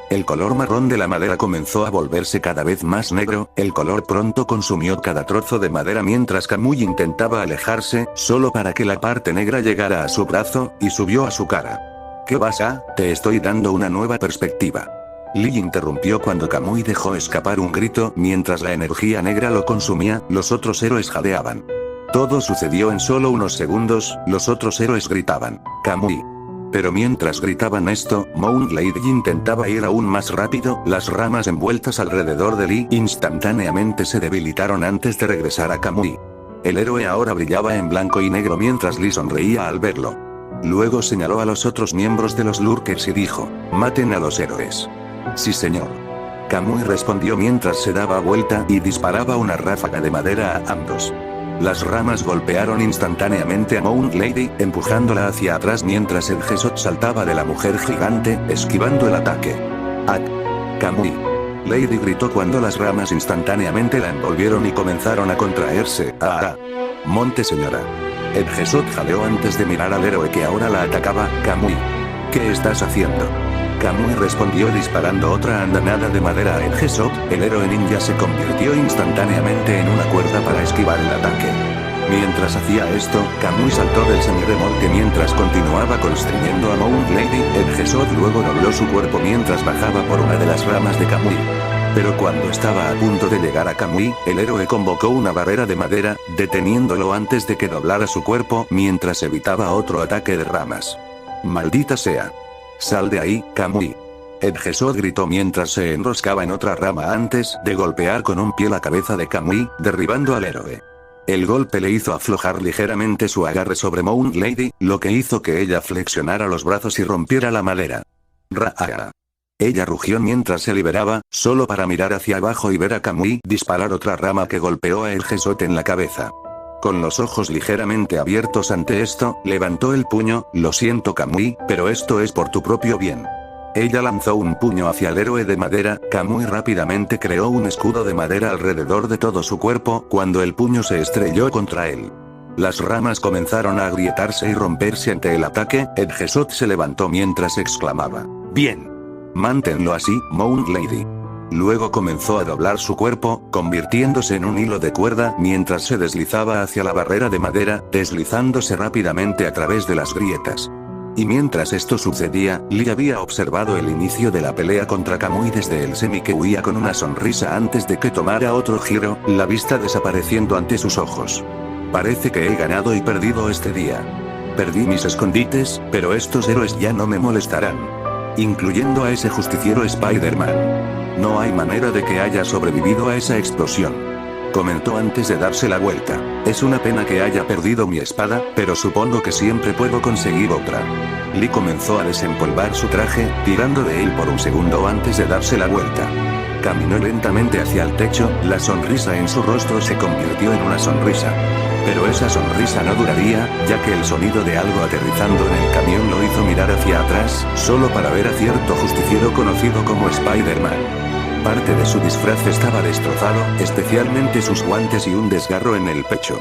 El color marrón de la madera comenzó a volverse cada vez más negro. El color pronto consumió cada trozo de madera mientras Kamui intentaba alejarse, solo para que la parte negra llegara a su brazo, y subió a su cara. ¿Qué pasa? Te estoy dando una nueva perspectiva. Lee interrumpió cuando Kamui dejó escapar un grito. Mientras la energía negra lo consumía, los otros héroes jadeaban. Todo sucedió en solo unos segundos. Los otros héroes gritaban, Kamui. Pero mientras gritaban esto, Moon Lady intentaba ir aún más rápido. Las ramas envueltas alrededor de Lee instantáneamente se debilitaron antes de regresar a Kamui. El héroe ahora brillaba en blanco y negro mientras Lee sonreía al verlo. Luego señaló a los otros miembros de los Lurkers y dijo, maten a los héroes. Sí señor. Kamui respondió mientras se daba vuelta y disparaba una ráfaga de madera a ambos. Las ramas golpearon instantáneamente a Moon Lady, empujándola hacia atrás mientras el Jesot saltaba de la mujer gigante, esquivando el ataque. ¡Ak! Kamui. Lady gritó cuando las ramas instantáneamente la envolvieron y comenzaron a contraerse. ¡Ah! Monte señora. El Jesot jadeó antes de mirar al héroe que ahora la atacaba. Kamui. ¿Qué estás haciendo? Kamui respondió disparando otra andanada de madera a el Jesot. El héroe ninja se convirtió instantáneamente en una cuerda para esquivar el ataque. Mientras hacía esto, Kamui saltó del semirremolque mientras continuaba constriñendo a Moon Lady. El Jesot luego dobló su cuerpo mientras bajaba por una de las ramas de Kamui. Pero cuando estaba a punto de llegar a Kamui, el héroe convocó una barrera de madera, deteniéndolo antes de que doblara su cuerpo mientras evitaba otro ataque de ramas. ¡Maldita sea! ¡Sal de ahí, Kamui! El Jesot gritó mientras se enroscaba en otra rama antes de golpear con un pie la cabeza de Kamui, derribando al héroe. El golpe le hizo aflojar ligeramente su agarre sobre Moon Lady, lo que hizo que ella flexionara los brazos y rompiera la madera. ¡Ra-ah! Ella rugió mientras se liberaba, solo para mirar hacia abajo y ver a Kamui disparar otra rama que golpeó a el Jesot en la cabeza. Con los ojos ligeramente abiertos ante esto, levantó el puño. Lo siento Kamui, pero esto es por tu propio bien. Ella lanzó un puño hacia el héroe de madera. Kamui rápidamente creó un escudo de madera alrededor de todo su cuerpo cuando el puño se estrelló contra él. Las ramas comenzaron a agrietarse y romperse ante el ataque. El Jesot se levantó mientras exclamaba, bien. Manténlo así, Moon Lady. Luego comenzó a doblar su cuerpo, convirtiéndose en un hilo de cuerda mientras se deslizaba hacia la barrera de madera, deslizándose rápidamente a través de las grietas. Y mientras esto sucedía, Lee había observado el inicio de la pelea contra Kamui desde el semi que huía con una sonrisa antes de que tomara otro giro, la vista desapareciendo ante sus ojos. Parece que he ganado y perdido este día. Perdí mis escondites, pero estos héroes ya no me molestarán. Incluyendo a ese justiciero Spider-Man. No hay manera de que haya sobrevivido a esa explosión. Comentó antes de darse la vuelta. Es una pena que haya perdido mi espada, pero supongo que siempre puedo conseguir otra. Lee comenzó a desempolvar su traje, tirando de él por un segundo antes de darse la vuelta. Caminó lentamente hacia el techo, la sonrisa en su rostro se convirtió en una sonrisa. Pero esa sonrisa no duraría, ya que el sonido de algo aterrizando en el camión lo hizo mirar hacia atrás, solo para ver a cierto justiciero conocido como Spider-Man. Parte de su disfraz estaba destrozado, especialmente sus guantes y un desgarro en el pecho.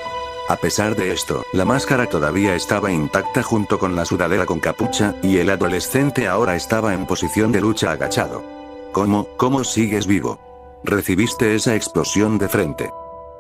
A pesar de esto, la máscara todavía estaba intacta junto con la sudadera con capucha, y el adolescente ahora estaba en posición de lucha agachado. ¿Cómo sigues vivo? Recibiste esa explosión de frente.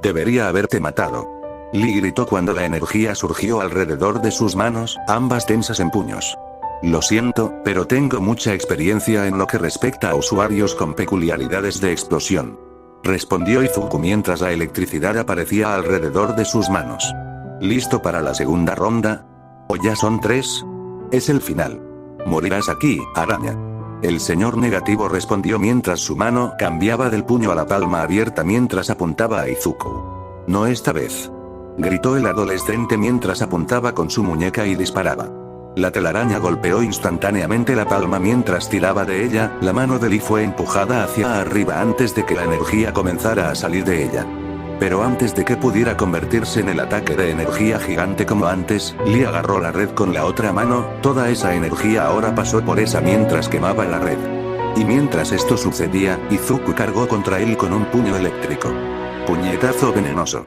Debería haberte matado. Lee gritó cuando la energía surgió alrededor de sus manos, ambas tensas en puños. Lo siento, pero tengo mucha experiencia en lo que respecta a usuarios con peculiaridades de explosión. Respondió Izuku mientras la electricidad aparecía alrededor de sus manos. ¿Listo para la segunda ronda? ¿O ya son 3? Es el final. Morirás aquí, araña. El señor negativo respondió mientras su mano cambiaba del puño a la palma abierta mientras apuntaba a Izuku. No esta vez. Gritó el adolescente mientras apuntaba con su muñeca y disparaba. La telaraña golpeó instantáneamente la palma mientras tiraba de ella, la mano de Lee fue empujada hacia arriba antes de que la energía comenzara a salir de ella. Pero antes de que pudiera convertirse en el ataque de energía gigante como antes, Lee agarró la red con la otra mano, toda esa energía ahora pasó por esa mientras quemaba la red. Y mientras esto sucedía, Izuku cargó contra él con un puño eléctrico. Puñetazo venenoso.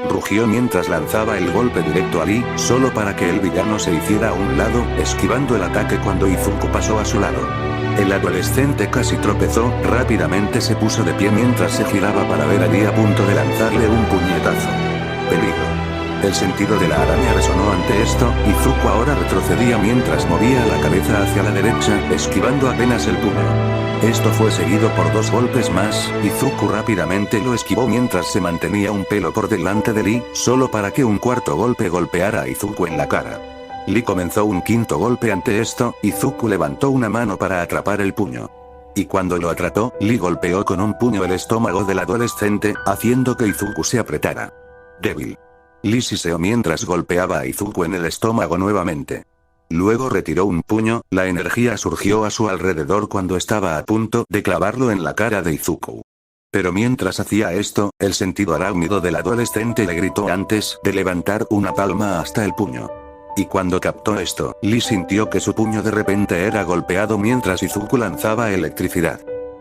Rugió mientras lanzaba el golpe directo a Lee, solo para que el villano se hiciera a un lado, esquivando el ataque cuando Izuku pasó a su lado. El adolescente casi tropezó, rápidamente se puso de pie mientras se giraba para ver a Lee a punto de lanzarle un puñetazo. Peligro. El sentido de la araña resonó ante esto, Izuku ahora retrocedía mientras movía la cabeza hacia la derecha, esquivando apenas el puño. Esto fue seguido por 2 golpes más, Izuku rápidamente lo esquivó mientras se mantenía un pelo por delante de Lee, solo para que un cuarto golpe golpeara a Izuku en la cara. Lee comenzó un quinto golpe ante esto, Izuku levantó una mano para atrapar el puño. Y cuando lo atrapó, Lee golpeó con un puño el estómago del adolescente, haciendo que Izuku se apretara. Débil. Lee siseó mientras golpeaba a Izuku en el estómago nuevamente. Luego retiró un puño, la energía surgió a su alrededor cuando estaba a punto de clavarlo en la cara de Izuku. Pero mientras hacía esto, el sentido arácnido del adolescente le gritó antes de levantar una palma hasta el puño. Y cuando captó esto, Lee sintió que su puño de repente era golpeado mientras Izuku lanzaba electricidad.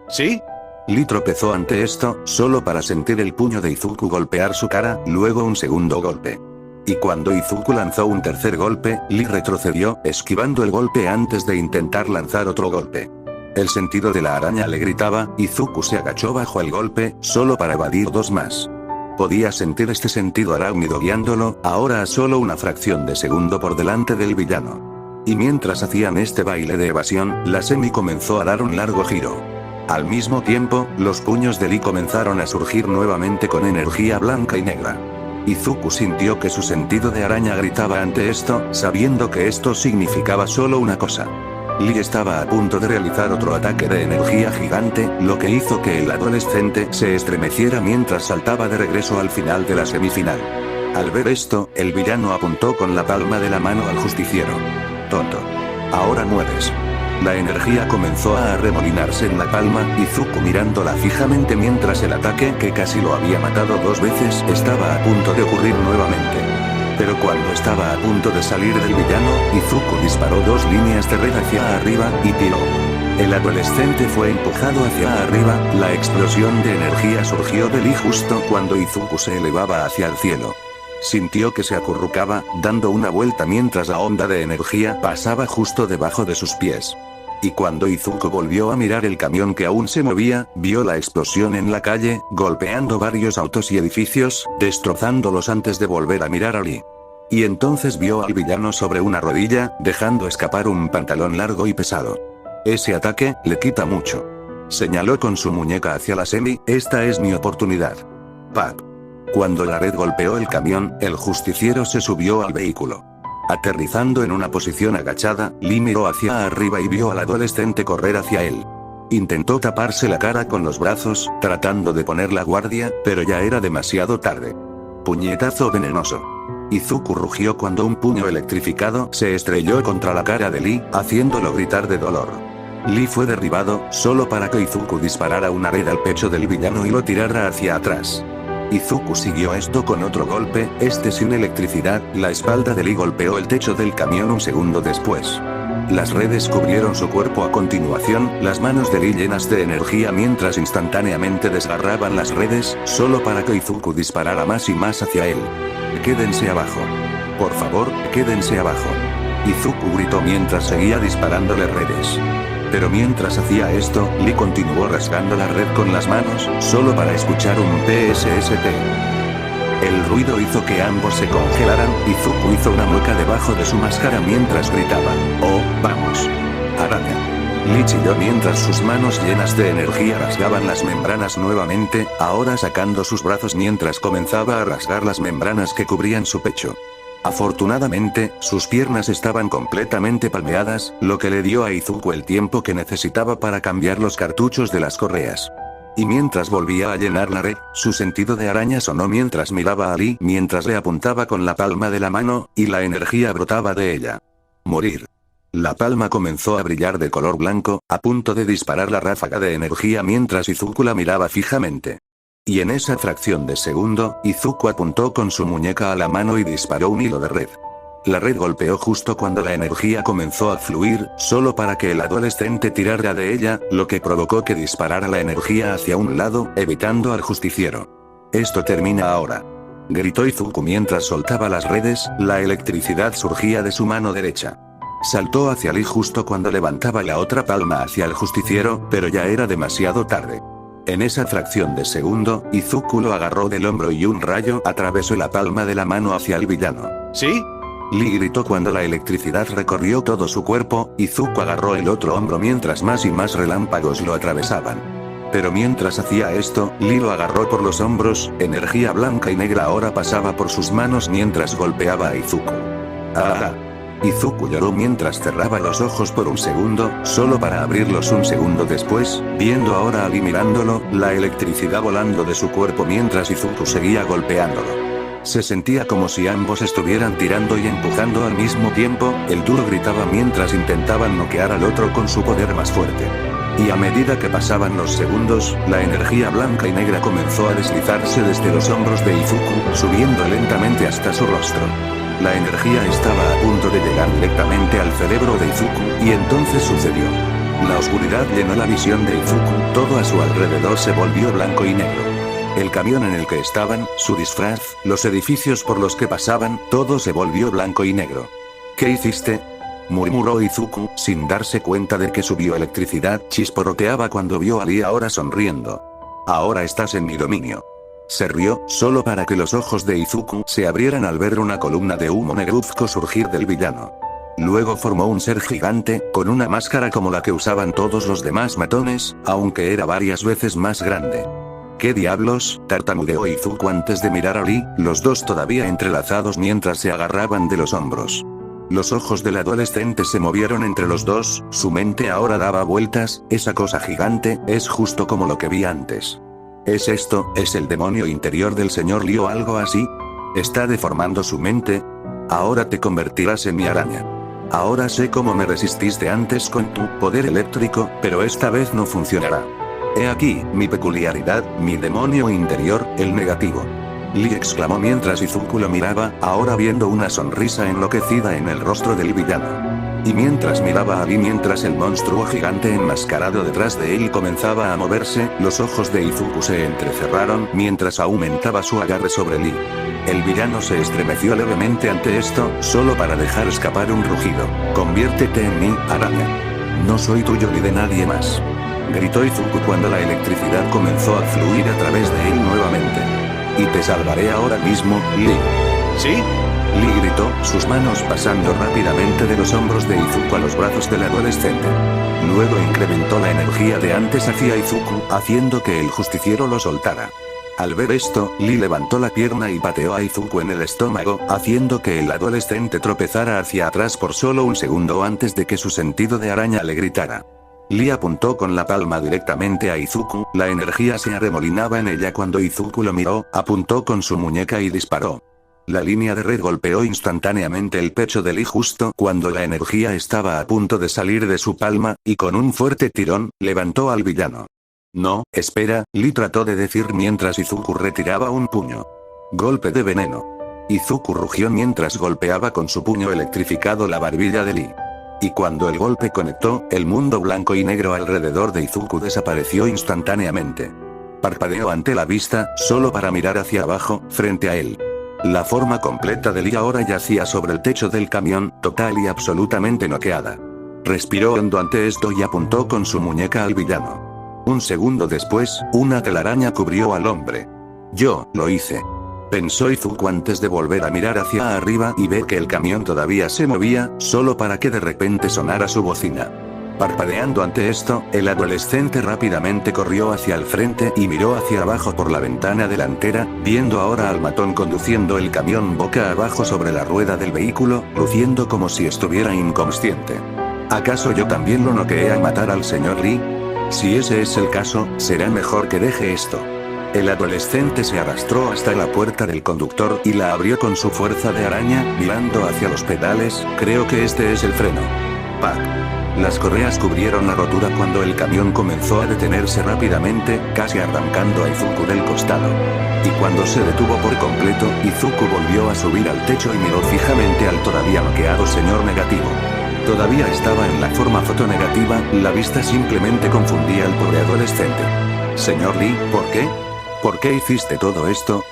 ¿Sí? Lee tropezó ante esto, solo para sentir el puño de Izuku golpear su cara, luego un segundo golpe. Y cuando Izuku lanzó un tercer golpe, Lee retrocedió, esquivando el golpe antes de intentar lanzar otro golpe. El sentido de la araña le gritaba, Izuku se agachó bajo el golpe, solo para evadir 2 más. Podía sentir este sentido arácnido guiándolo, ahora a solo una fracción de segundo por delante del villano. Y mientras hacían este baile de evasión, la Semi comenzó a dar un largo giro. Al mismo tiempo, los puños de Lee comenzaron a surgir nuevamente con energía blanca y negra. Izuku sintió que su sentido de araña gritaba ante esto, sabiendo que esto significaba solo una cosa. Lee estaba a punto de realizar otro ataque de energía gigante, lo que hizo que el adolescente se estremeciera mientras saltaba de regreso al final de la semifinal. Al ver esto, el villano apuntó con la palma de la mano al justiciero. Tonto. Ahora mueres. La energía comenzó a arremolinarse en la palma, Izuku mirándola fijamente mientras el ataque que casi lo había matado 2 veces estaba a punto de ocurrir nuevamente. Pero cuando estaba a punto de salir del villano, Izuku disparó 2 líneas de red hacia arriba, y tiró. El adolescente fue empujado hacia arriba, la explosión de energía surgió de Lee justo cuando Izuku se elevaba hacia el cielo. Sintió que se acurrucaba, dando una vuelta mientras la onda de energía pasaba justo debajo de sus pies. Y cuando Izuku volvió a mirar el camión que aún se movía, vio la explosión en la calle, golpeando varios autos y edificios, destrozándolos antes de volver a mirar a Lee. Y entonces vio al villano sobre una rodilla, dejando escapar un pantalón largo y pesado. Ese ataque le quita mucho. Señaló con su muñeca hacia la Semi, esta es mi oportunidad. Pap. Cuando la red golpeó el camión, el justiciero se subió al vehículo. Aterrizando en una posición agachada, Lee miró hacia arriba y vio al adolescente correr hacia él. Intentó taparse la cara con los brazos, tratando de poner la guardia, pero ya era demasiado tarde. Puñetazo venenoso. Izuku rugió cuando un puño electrificado se estrelló contra la cara de Lee, haciéndolo gritar de dolor. Lee fue derribado, solo para que Izuku disparara una red al pecho del villano y lo tirara hacia atrás. Izuku siguió esto con otro golpe, este sin electricidad, la espalda de Lee golpeó el techo del camión un segundo después. Las redes cubrieron su cuerpo a continuación, las manos de Lee llenas de energía mientras instantáneamente desgarraban las redes, solo para que Izuku disparara más y más hacia él. Quédense abajo. Por favor, quédense abajo. Izuku gritó mientras seguía disparándole redes. Pero mientras hacía esto, Lee continuó rasgando la red con las manos, solo para escuchar un PSST. El ruido hizo que ambos se congelaran, Izuku hizo una mueca debajo de su máscara mientras gritaba, ¡oh, vamos! ¡Araña! Lee chilló mientras sus manos llenas de energía rasgaban las membranas nuevamente, ahora sacando sus brazos mientras comenzaba a rasgar las membranas que cubrían su pecho. Afortunadamente, sus piernas estaban completamente palmeadas, lo que le dio a Izuku el tiempo que necesitaba para cambiar los cartuchos de las correas. Y mientras volvía a llenar la red, su sentido de araña sonó mientras miraba a Lee mientras le apuntaba con la palma de la mano, y la energía brotaba de ella. Morir. La palma comenzó a brillar de color blanco, a punto de disparar la ráfaga de energía mientras Izuku la miraba fijamente. Y en esa fracción de segundo, Izuku apuntó con su muñeca a la mano y disparó un hilo de red. La red golpeó justo cuando la energía comenzó a fluir, solo para que el adolescente tirara de ella, lo que provocó que disparara la energía hacia un lado, evitando al justiciero. Esto termina ahora. Gritó Izuku mientras soltaba las redes, la electricidad surgía de su mano derecha. Saltó hacia Lee justo cuando levantaba la otra palma hacia el justiciero, pero ya era demasiado tarde. En esa fracción de segundo, Izuku lo agarró del hombro y un rayo atravesó la palma de la mano hacia el villano.
¿Sí?
Lee gritó cuando la electricidad recorrió todo su cuerpo. Izuku agarró el otro hombro mientras más y más relámpagos lo atravesaban. Pero mientras hacía esto, Lee lo agarró por los hombros, energía blanca y negra ahora pasaba por sus manos mientras golpeaba a Izuku. ¡Ah! Izuku lloró mientras cerraba los ojos por un segundo, solo para abrirlos un segundo después, viendo ahora a Lee mirándolo, la electricidad volando de su cuerpo mientras Izuku seguía golpeándolo. Se sentía como si ambos estuvieran tirando y empujando al mismo tiempo, el duro gritaba mientras intentaban noquear al otro con su poder más fuerte. Y a medida que pasaban los segundos, la energía blanca y negra comenzó a deslizarse desde los hombros de Izuku, subiendo lentamente hasta su rostro. La energía estaba a punto de llegar directamente al cerebro de Izuku, y entonces sucedió. La oscuridad llenó la visión de Izuku, todo a su alrededor se volvió blanco y negro. El camión en el que estaban, su disfraz, los edificios por los que pasaban, todo se volvió blanco y negro. ¿Qué hiciste?, murmuró Izuku, sin darse cuenta de que su bioelectricidad chisporroteaba cuando vio a Lee ahora sonriendo. Ahora estás en mi dominio. Se rió, solo para que los ojos de Izuku se abrieran al ver una columna de humo negruzco surgir del villano. Luego formó un ser gigante, con una máscara como la que usaban todos los demás matones, aunque era varias veces más grande. ¿Qué diablos?, tartamudeó Izuku antes de mirar a Lee, los dos todavía entrelazados mientras se agarraban de los hombros. Los ojos del adolescente se movieron entre los dos, su mente ahora daba vueltas, esa cosa gigante, es justo como lo que vi antes. ¿Es esto, es el demonio interior del señor Lee o algo así? ¿Está deformando su mente? Ahora te convertirás en mi araña. Ahora sé cómo me resististe antes con tu poder eléctrico, pero esta vez no funcionará. He aquí, mi peculiaridad, mi demonio interior, el negativo. Lee exclamó mientras Izuku lo miraba, ahora viendo una sonrisa enloquecida en el rostro del villano. Y mientras miraba a Lee mientras el monstruo gigante enmascarado detrás de él comenzaba a moverse, los ojos de Izuku se entrecerraron mientras aumentaba su agarre sobre Lee. El villano se estremeció levemente ante esto, solo para dejar escapar un rugido. Conviértete en mí, araña. No soy tuyo ni de nadie más. Gritó Izuku cuando la electricidad comenzó a fluir a través de él nuevamente. Y te salvaré ahora mismo, Lee.
¿Sí?
Lee gritó, sus manos pasando rápidamente de los hombros de Izuku a los brazos del adolescente. Luego incrementó la energía de antes hacia Izuku, haciendo que el justiciero lo soltara. Al ver esto, Lee levantó la pierna y pateó a Izuku en el estómago, haciendo que el adolescente tropezara hacia atrás por solo un segundo antes de que su sentido de araña le gritara. Lee apuntó con la palma directamente a Izuku, la energía se arremolinaba en ella cuando Izuku lo miró, apuntó con su muñeca y disparó. La línea de red golpeó instantáneamente el pecho de Lee justo cuando la energía estaba a punto de salir de su palma, y con un fuerte tirón, levantó al villano. No, espera, Lee trató de decir mientras Izuku retiraba un puño. Golpe de veneno. Izuku rugió mientras golpeaba con su puño electrificado la barbilla de Lee. Y cuando el golpe conectó, el mundo blanco y negro alrededor de Izuku desapareció instantáneamente. Parpadeó ante la vista, solo para mirar hacia abajo, frente a él. La forma completa de Lee ahora yacía sobre el techo del camión, total y absolutamente noqueada. Respiró hondo ante esto y apuntó con su muñeca al villano. Un segundo después, una telaraña cubrió al hombre. Yo, lo hice. Pensó Izuku antes de volver a mirar hacia arriba y ver que el camión todavía se movía, solo para que de repente sonara su bocina. Parpadeando ante esto, el adolescente rápidamente corrió hacia el frente y miró hacia abajo por la ventana delantera, viendo ahora al matón conduciendo el camión boca abajo sobre la rueda del vehículo, luciendo como si estuviera inconsciente. ¿Acaso yo también lo noqueé a matar al señor Lee? Si ese es el caso, será mejor que deje esto. El adolescente se arrastró hasta la puerta del conductor y la abrió con su fuerza de araña, mirando hacia los pedales. Creo que este es el freno. ¡Pac! Las correas cubrieron la rotura cuando el camión comenzó a detenerse rápidamente, casi arrancando a Izuku del costado. Y cuando se detuvo por completo, Izuku volvió a subir al techo y miró fijamente al todavía noqueado señor negativo. Todavía estaba en la forma fotonegativa, la vista simplemente confundía al pobre adolescente. Señor Lee, ¿por qué? ¿Por qué hiciste todo esto?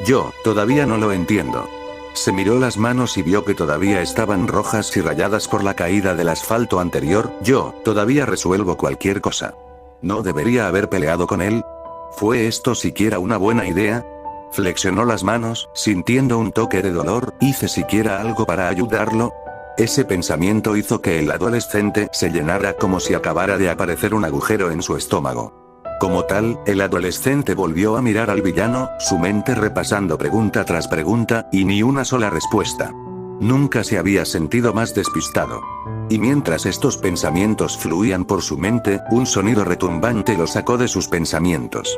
Yo, todavía no lo entiendo. Se miró las manos y vio que todavía estaban rojas y rayadas por la caída del asfalto anterior. Yo, todavía resuelvo cualquier cosa. ¿No debería haber peleado con él? ¿Fue esto siquiera una buena idea? Flexionó las manos, sintiendo un toque de dolor. ¿Hice siquiera algo para ayudarlo? Ese pensamiento hizo que el adolescente se llenara como si acabara de aparecer un agujero en su estómago. Como tal, el adolescente volvió a mirar al villano, su mente repasando pregunta tras pregunta, y ni una sola respuesta. Nunca se había sentido más despistado. Y mientras estos pensamientos fluían por su mente, un sonido retumbante lo sacó de sus pensamientos.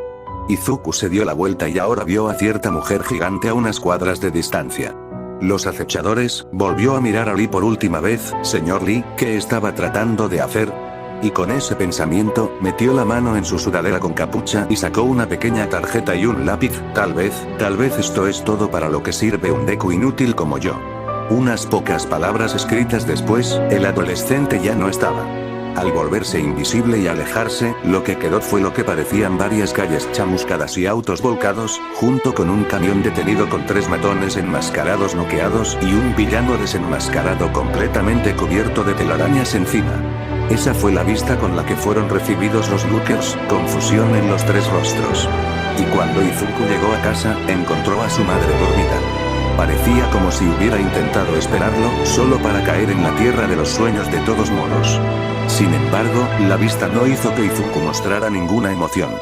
Izuku se dio la vuelta y ahora vio a cierta mujer gigante a unas cuadras de distancia. Los acechadores, volvió a mirar a Lee por última vez. Señor Lee, ¿qué estaba tratando de hacer? Y con ese pensamiento, metió la mano en su sudadera con capucha y sacó una pequeña tarjeta y un lápiz. Tal vez esto es todo para lo que sirve un Deku inútil como yo. Unas pocas palabras escritas después, el adolescente ya no estaba. Al volverse invisible y alejarse, lo que quedó fue lo que parecían varias calles chamuscadas y autos volcados, junto con un camión detenido con 3 matones enmascarados noqueados y un villano desenmascarado completamente cubierto de telarañas encima. Esa fue la vista con la que fueron recibidos los lookers, confusión en los 3 rostros. Y cuando Izuku llegó a casa, encontró a su madre dormida. Parecía como si hubiera intentado esperarlo, solo para caer en la tierra de los sueños de todos modos. Sin embargo, la vista no hizo que Izuku mostrara ninguna emoción.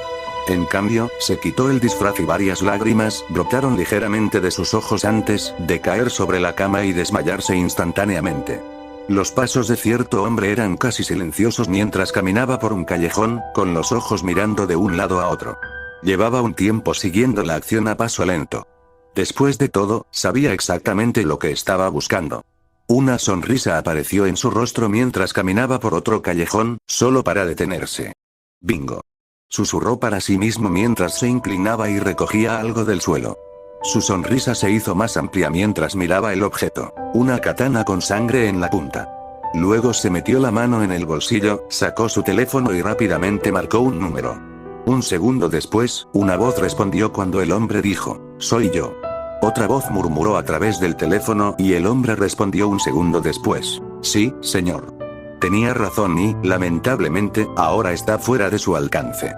En cambio, se quitó el disfraz y varias lágrimas brotaron ligeramente de sus ojos antes de caer sobre la cama y desmayarse instantáneamente. Los pasos de cierto hombre eran casi silenciosos mientras caminaba por un callejón, con los ojos mirando de un lado a otro. Llevaba un tiempo siguiendo la acción a paso lento. Después de todo, sabía exactamente lo que estaba buscando. Una sonrisa apareció en su rostro mientras caminaba por otro callejón, solo para detenerse. «Bingo», susurró para sí mismo mientras se inclinaba y recogía algo del suelo. Su sonrisa se hizo más amplia mientras miraba el objeto, una katana con sangre en la punta. Luego se metió la mano en el bolsillo, sacó su teléfono y rápidamente marcó un número. Un segundo después, una voz respondió cuando el hombre dijo, «Soy yo». Otra voz murmuró a través del teléfono y el hombre respondió un segundo después, «Sí, señor». Tenía razón y, lamentablemente, ahora está fuera de su alcance.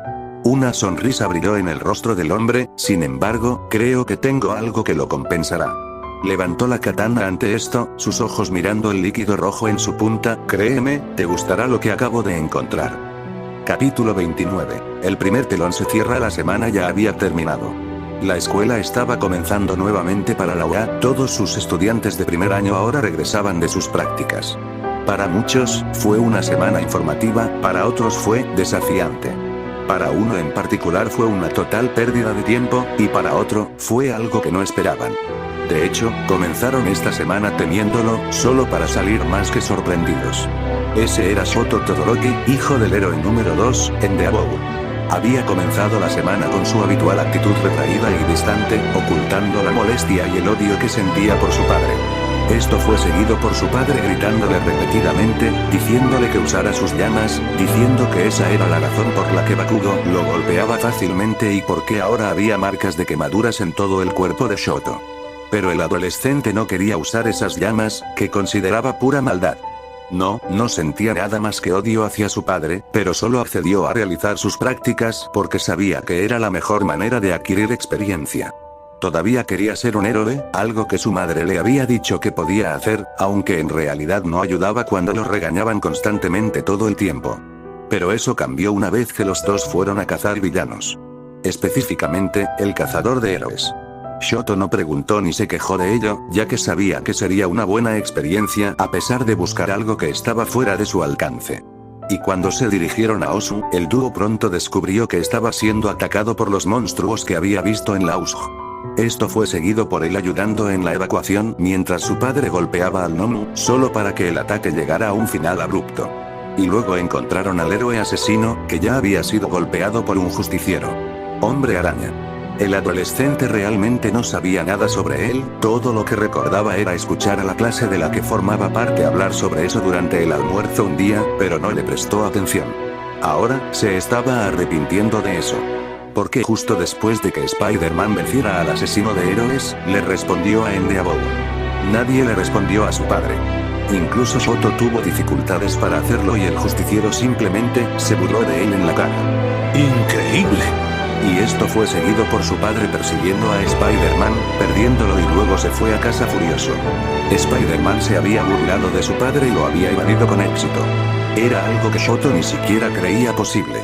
Una sonrisa brilló en el rostro del hombre. Sin embargo, creo que tengo algo que lo compensará. Levantó la katana ante esto, sus ojos mirando el líquido rojo en su punta. Créeme, te gustará lo que acabo de encontrar. Capítulo 29. El primer telón se cierra. La semana ya había terminado. La escuela estaba comenzando nuevamente para la UA. Todos sus estudiantes de primer año ahora regresaban de sus prácticas. Para muchos, fue una semana informativa, para otros fue desafiante. Para uno en particular fue una total pérdida de tiempo, y para otro, fue algo que no esperaban. De hecho, comenzaron esta semana temiéndolo, solo para salir más que sorprendidos. Ese era Shoto Todoroki, hijo del héroe número 2, en The Above. Había comenzado la semana con su habitual actitud retraída y distante, ocultando la molestia y el odio que sentía por su padre. Esto fue seguido por su padre gritándole repetidamente, diciéndole que usara sus llamas, diciendo que esa era la razón por la que Bakugo lo golpeaba fácilmente y por qué ahora había marcas de quemaduras en todo el cuerpo de Shoto. Pero el adolescente no quería usar esas llamas, que consideraba pura maldad. No sentía nada más que odio hacia su padre, pero solo accedió a realizar sus prácticas porque sabía que era la mejor manera de adquirir experiencia. Todavía quería ser un héroe, algo que su madre le había dicho que podía hacer, aunque en realidad no ayudaba cuando lo regañaban constantemente todo el tiempo. Pero eso cambió una vez que los dos fueron a cazar villanos. Específicamente, el cazador de héroes. Shoto no preguntó ni se quejó de ello, ya que sabía que sería una buena experiencia a pesar de buscar algo que estaba fuera de su alcance. Y cuando se dirigieron a Osu, el dúo pronto descubrió que estaba siendo atacado por los monstruos que había visto en la USG. Esto fue seguido por él ayudando en la evacuación mientras su padre golpeaba al Nomu, solo para que el ataque llegara a un final abrupto. Y luego encontraron al héroe asesino, que ya había sido golpeado por un justiciero. Hombre Araña. El adolescente realmente no sabía nada sobre él, todo lo que recordaba era escuchar a la clase de la que formaba parte hablar sobre eso durante el almuerzo un día, pero no le prestó atención. Ahora, se estaba arrepintiendo de eso. Porque justo después de que Spider-Man venciera al asesino de héroes, le respondió a Endeavor. Nadie le respondió a su padre. Incluso Shoto tuvo dificultades para hacerlo y el justiciero simplemente se burló de él en la cara.
¡Increíble!
Y esto fue seguido por su padre persiguiendo a Spider-Man, perdiéndolo y luego se fue a casa furioso. Spider-Man se había burlado de su padre y lo había evadido con éxito. Era algo que Shoto ni siquiera creía posible.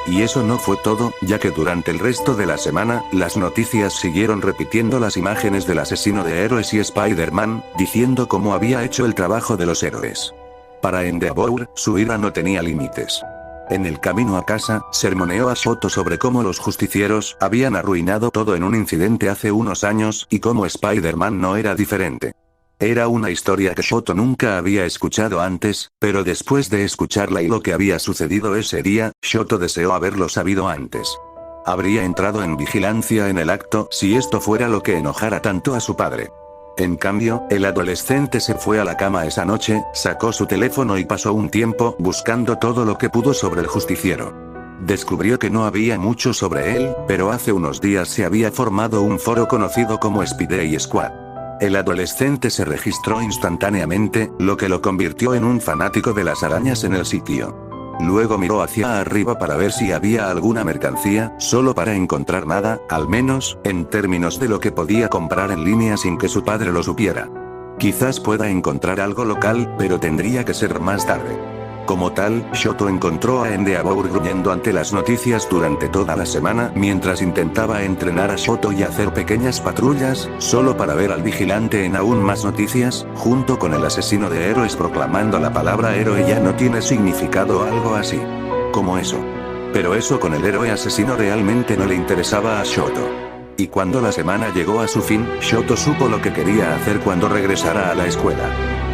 Y eso no fue todo, ya que durante el resto de la semana, las noticias siguieron repitiendo las imágenes del asesino de héroes y Spider-Man, diciendo cómo había hecho el trabajo de los héroes. Para Endeavor, su ira no tenía límites. En el camino a casa, sermoneó a Shoto sobre cómo los justicieros habían arruinado todo en un incidente hace unos años y cómo Spider-Man no era diferente. Era una historia que Shoto nunca había escuchado antes, pero después de escucharla y lo que había sucedido ese día, Shoto deseó haberlo sabido antes. Habría entrado en vigilancia en el acto si esto fuera lo que enojara tanto a su padre. En cambio, el adolescente se fue a la cama esa noche, sacó su teléfono y pasó un tiempo buscando todo lo que pudo sobre el justiciero. Descubrió que no había mucho sobre él, pero hace unos días se había formado un foro conocido como Spidey Squad. El adolescente se registró instantáneamente, lo que lo convirtió en un fanático de las arañas en el sitio. Luego miró hacia arriba para ver si había alguna mercancía, solo para encontrar nada, al menos, en términos de lo que podía comprar en línea sin que su padre lo supiera. Quizás pueda encontrar algo local, pero tendría que ser más tarde. Como tal, Shoto encontró a Endeavor gruñendo ante las noticias durante toda la semana mientras intentaba entrenar a Shoto y hacer pequeñas patrullas, solo para ver al vigilante en aún más noticias, junto con el asesino de héroes proclamando la palabra héroe ya no tiene significado o algo así. Como eso. Pero eso con el héroe asesino realmente no le interesaba a Shoto. Y cuando la semana llegó a su fin, Shoto supo lo que quería hacer cuando regresara a la escuela.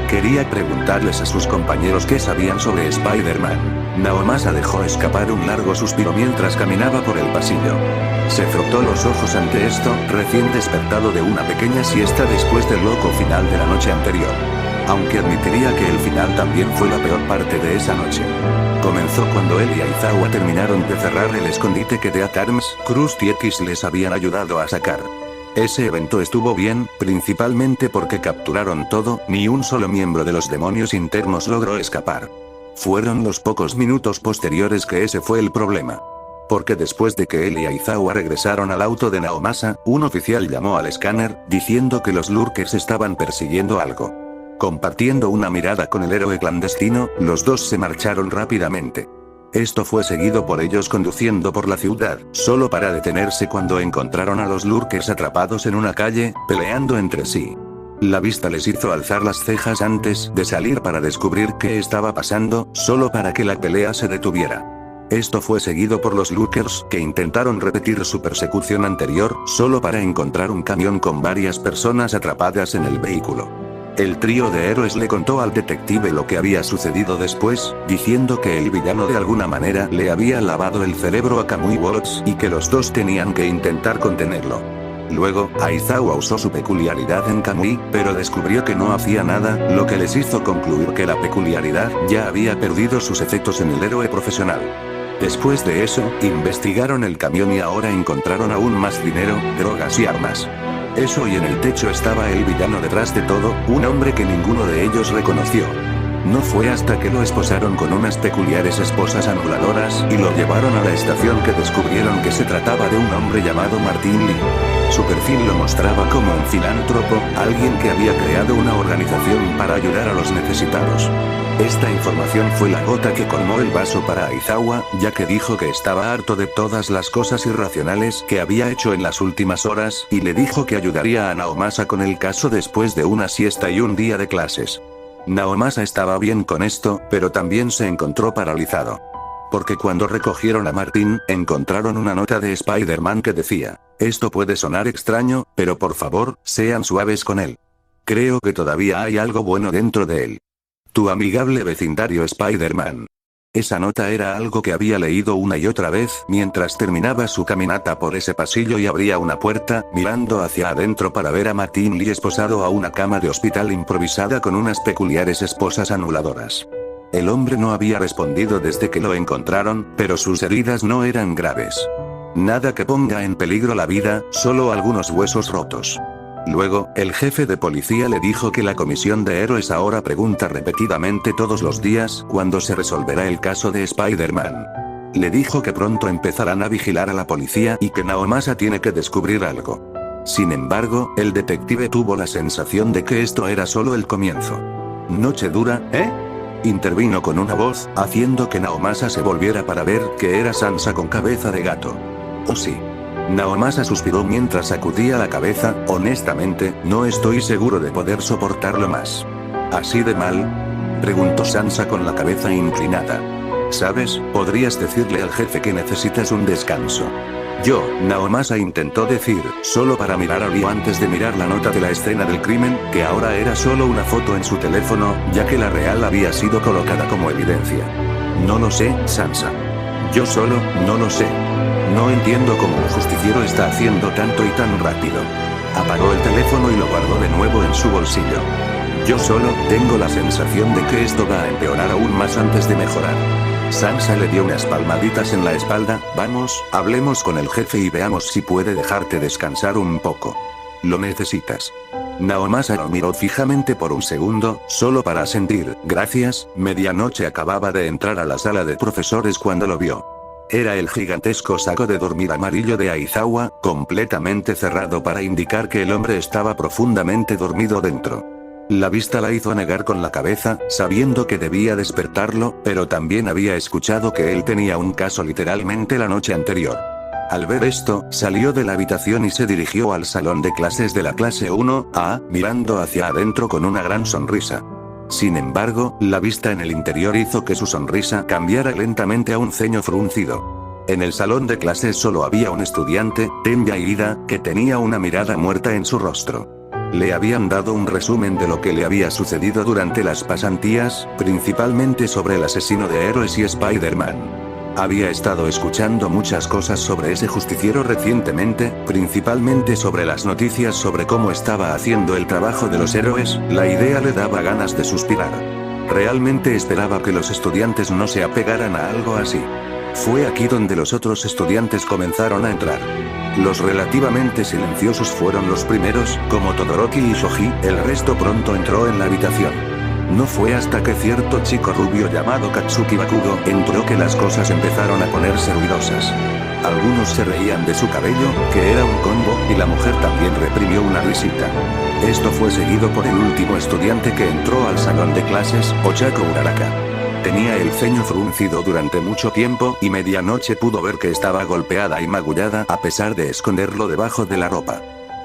Quería preguntarles a sus compañeros qué sabían sobre Spider-Man. Naomasa dejó escapar un largo suspiro mientras caminaba por el pasillo. Se frotó los ojos ante esto, recién despertado de una pequeña siesta después del loco final de la noche anterior. Aunque admitiría que el final también fue la peor parte de esa noche. Comenzó cuando él y Aizawa terminaron de cerrar el escondite que Death Arms, Krusty X les habían ayudado a sacar. Ese evento estuvo bien, principalmente porque capturaron todo, ni un solo miembro de los demonios internos logró escapar. Fueron los pocos minutos posteriores que ese fue el problema. Porque después de que él y Aizawa regresaron al auto de Naomasa, un oficial llamó al escáner, diciendo que los lurkers estaban persiguiendo algo. Compartiendo una mirada con el héroe clandestino, los dos se marcharon rápidamente. Esto fue seguido por ellos conduciendo por la ciudad, solo para detenerse cuando encontraron a los lurkers atrapados en una calle, peleando entre sí. La vista les hizo alzar las cejas antes de salir para descubrir qué estaba pasando, solo para que la pelea se detuviera. Esto fue seguido por los lurkers, que intentaron repetir su persecución anterior, solo para encontrar un camión con varias personas atrapadas en el vehículo. El trío de héroes le contó al detective lo que había sucedido después, diciendo que el villano de alguna manera le había lavado el cerebro a Kamui Watts y que los dos tenían que intentar contenerlo. Luego, Aizawa usó su peculiaridad en Kamui, pero descubrió que no hacía nada, lo que les hizo concluir que la peculiaridad ya había perdido sus efectos en el héroe profesional. Después de eso, investigaron el camión y ahora encontraron aún más dinero, drogas y armas. Eso y en el techo estaba el villano detrás de todo, un hombre que ninguno de ellos reconoció. No fue hasta que lo esposaron con unas peculiares esposas anuladoras y lo llevaron a la estación que descubrieron que se trataba de un hombre llamado Martin Lee. Su perfil lo mostraba como un filántropo, alguien que había creado una organización para ayudar a los necesitados. Esta información fue la gota que colmó el vaso para Aizawa, ya que dijo que estaba harto de todas las cosas irracionales que había hecho en las últimas horas, y le dijo que ayudaría a Naomasa con el caso después de una siesta y un día de clases. Naomasa estaba bien con esto, pero también se encontró paralizado. Porque cuando recogieron a Martín, encontraron una nota de Spider-Man que decía: esto puede sonar extraño, pero por favor, sean suaves con él. Creo que todavía hay algo bueno dentro de él. Tu amigable vecindario Spider-Man. Esa nota era algo que había leído una y otra vez mientras terminaba su caminata por ese pasillo y abría una puerta, mirando hacia adentro para ver a Martín Lee esposado a una cama de hospital improvisada con unas peculiares esposas anuladoras. El hombre no había respondido desde que lo encontraron, pero sus heridas no eran graves. Nada que ponga en peligro la vida, solo algunos huesos rotos. Luego, el jefe de policía le dijo que la comisión de héroes ahora pregunta repetidamente todos los días cuándo se resolverá el caso de Spider-Man. Le dijo que pronto empezarán a vigilar a la policía y que Naomasa tiene que descubrir algo. Sin embargo, el detective tuvo la sensación de que esto era solo el comienzo. Noche dura, ¿eh? Intervino con una voz, haciendo que Naomasa se volviera para ver que era Sansa con cabeza de gato. Oh sí. Naomasa suspiró mientras sacudía la cabeza. Honestamente, no estoy seguro de poder soportarlo más. ¿Así de mal? Preguntó Sansa con la cabeza inclinada. ¿Sabes? Podrías decirle al jefe que necesitas un descanso. Naomasa intentó decir, solo para mirar a Leo antes de mirar la nota de la escena del crimen, que ahora era solo una foto en su teléfono, ya que la real había sido colocada como evidencia. No lo sé, Sansa. Yo solo, no lo sé. No entiendo cómo un justiciero está haciendo tanto y tan rápido. Apagó el teléfono y lo guardó de nuevo en su bolsillo. Yo solo, tengo la sensación de que esto va a empeorar aún más antes de mejorar. Sansa le dio unas palmaditas en la espalda. Vamos, hablemos con el jefe y veamos si puede dejarte descansar un poco. Lo necesitas. Naomasa lo miró fijamente por un segundo, solo para asentir. Gracias. Medianoche acababa de entrar a la sala de profesores cuando lo vio. Era el gigantesco saco de dormir amarillo de Aizawa, completamente cerrado para indicar que el hombre estaba profundamente dormido dentro. La vista la hizo negar con la cabeza, sabiendo que debía despertarlo, pero también había escuchado que él tenía un caso literalmente la noche anterior. Al ver esto, salió de la habitación y se dirigió al salón de clases de la clase 1A, mirando hacia adentro con una gran sonrisa. Sin embargo, la vista en el interior hizo que su sonrisa cambiara lentamente a un ceño fruncido. En el salón de clases solo había un estudiante, Tenya Ida, que tenía una mirada muerta en su rostro. Le habían dado un resumen de lo que le había sucedido durante las pasantías, principalmente sobre el asesino de héroes y Spider-Man. Había estado escuchando muchas cosas sobre ese justiciero recientemente, principalmente sobre las noticias sobre cómo estaba haciendo el trabajo de los héroes. La idea le daba ganas de suspirar. Realmente esperaba que los estudiantes no se apegaran a algo así. Fue aquí donde los otros estudiantes comenzaron a entrar. Los relativamente silenciosos fueron los primeros, como Todoroki y Shoji, el resto pronto entró en la habitación. No fue hasta que cierto chico rubio llamado Katsuki Bakugo entró que las cosas empezaron a ponerse ruidosas. Algunos se reían de su cabello, que era un combo, y la mujer también reprimió una risita. Esto fue seguido por el último estudiante que entró al salón de clases, Ochako Uraraka. Tenía el ceño fruncido durante mucho tiempo, y medianoche pudo ver que estaba golpeada y magullada a pesar de esconderlo debajo de la ropa.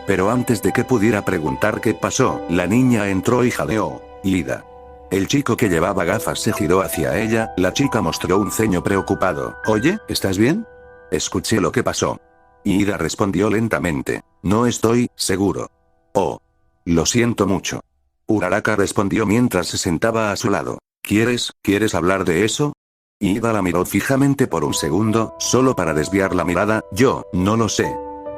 Pero antes de que pudiera preguntar qué pasó, la niña entró y jadeó. Ida. El chico que llevaba gafas se giró hacia ella, la chica mostró un ceño preocupado. Oye, ¿estás bien? Escuché lo que pasó. Ida respondió lentamente. No estoy seguro. Oh. Lo siento mucho. Uraraka respondió mientras se sentaba a su lado. ¿Quieres hablar de eso? Ida la miró fijamente por un segundo, solo para desviar la mirada. Yo, no lo sé.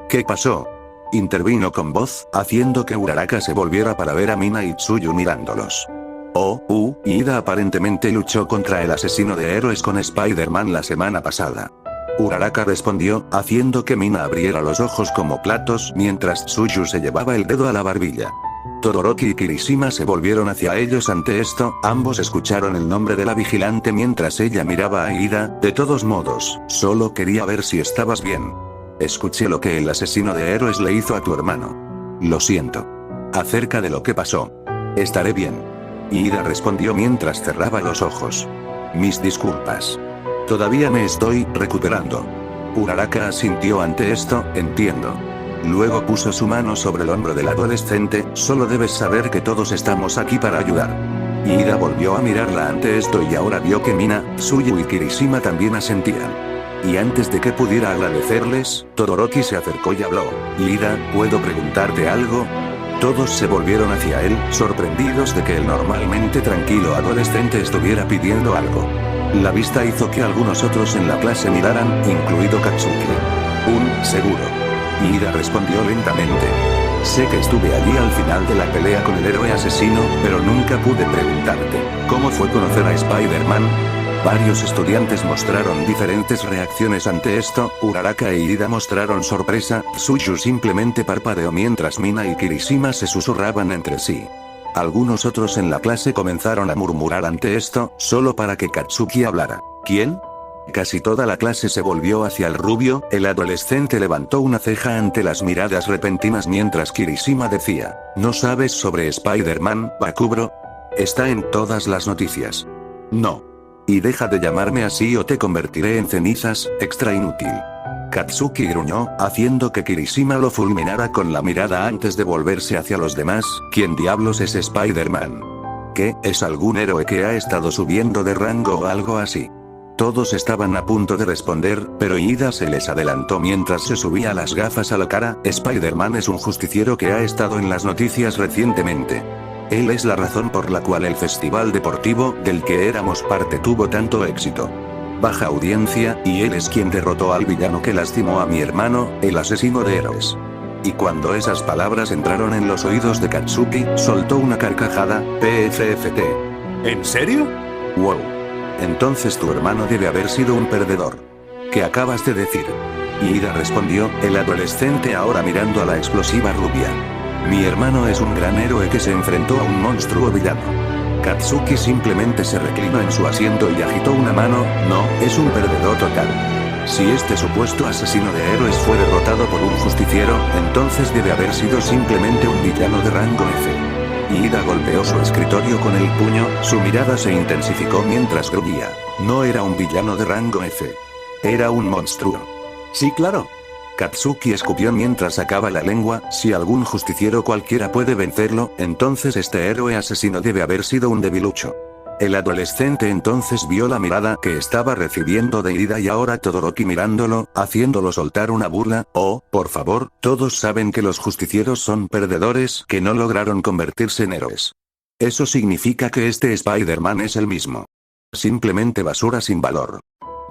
¿Qué pasó? Intervino con voz, haciendo que Uraraka se volviera para ver a Mina y Tsuyu mirándolos. Ida aparentemente luchó contra el asesino de héroes con Spider-Man la semana pasada. Uraraka respondió, haciendo que Mina abriera los ojos como platos mientras Tsuyu se llevaba el dedo a la barbilla. Todoroki y Kirishima se volvieron hacia ellos ante esto, ambos escucharon el nombre de la vigilante mientras ella miraba a Ida. De todos modos, solo quería ver si estabas bien. Escuché lo que el asesino de héroes le hizo a tu hermano. Lo siento. Acerca de lo que pasó. Estaré bien. Ida respondió mientras cerraba los ojos. Mis disculpas. Todavía me estoy recuperando. Uraraka asintió ante esto, entiendo. Luego puso su mano sobre el hombro del adolescente, solo debes saber que todos estamos aquí para ayudar. Ida volvió a mirarla ante esto y ahora vio que Mina, Tsuyu y Kirishima también asentían. Y antes de que pudiera agradecerles, Todoroki se acercó y habló. Ida, ¿puedo preguntarte algo? Todos se volvieron hacia él, sorprendidos de que el normalmente tranquilo adolescente estuviera pidiendo algo. La vista hizo que algunos otros en la clase miraran, incluido Katsuki. Seguro. Ida respondió lentamente. Sé que estuve allí al final de la pelea con el héroe asesino, pero nunca pude preguntarte, ¿cómo fue conocer a Spider-Man? Varios estudiantes mostraron diferentes reacciones ante esto, Uraraka e Ida mostraron sorpresa, Tsuyu simplemente parpadeó mientras Mina y Kirishima se susurraban entre sí. Algunos otros en la clase comenzaron a murmurar ante esto, solo para que Katsuki hablara. ¿Quién? Casi toda la clase se volvió hacia el rubio, el adolescente levantó una ceja ante las miradas repentinas mientras Kirishima decía, ¿no sabes sobre Spider-Man, Bakubro? Está en todas las noticias. No. Y deja de llamarme así o te convertiré en cenizas, extra inútil. Katsuki gruñó, haciendo que Kirishima lo fulminara con la mirada antes de volverse hacia los demás. ¿Quién diablos es Spider-Man? ¿Qué, es algún héroe que ha estado subiendo de rango o algo así? Todos estaban a punto de responder, pero Ida se les adelantó mientras se subía las gafas a la cara. Spider-Man es un justiciero que ha estado en las noticias recientemente. Él es la razón por la cual el festival deportivo del que éramos parte tuvo tanto éxito. Baja audiencia, y él es quien derrotó al villano que lastimó a mi hermano, el asesino de héroes. Y cuando esas palabras entraron en los oídos de Katsuki, soltó una carcajada, PFFT. ¿En serio? Wow. Entonces tu hermano debe haber sido un perdedor. ¿Qué acabas de decir? Ida respondió, el adolescente ahora mirando a la explosiva rubia. Mi hermano es un gran héroe que se enfrentó a un monstruo villano. Katsuki simplemente se reclinó en su asiento y agitó una mano, no, es un perdedor total. Si este supuesto asesino de héroes fue derrotado por un justiciero, entonces debe haber sido simplemente un villano de rango F. Ida golpeó su escritorio con el puño, su mirada se intensificó mientras gruñía. No era un villano de rango F. Era un monstruo. Sí, claro. Katsuki escupió mientras sacaba la lengua, si algún justiciero cualquiera puede vencerlo, entonces este héroe asesino debe haber sido un debilucho. El adolescente entonces vio la mirada que estaba recibiendo de Ida y ahora Todoroki mirándolo, haciéndolo soltar una burla. Oh, por favor, todos saben que los justicieros son perdedores que no lograron convertirse en héroes. Eso significa que este Spider-Man es el mismo. Simplemente basura sin valor.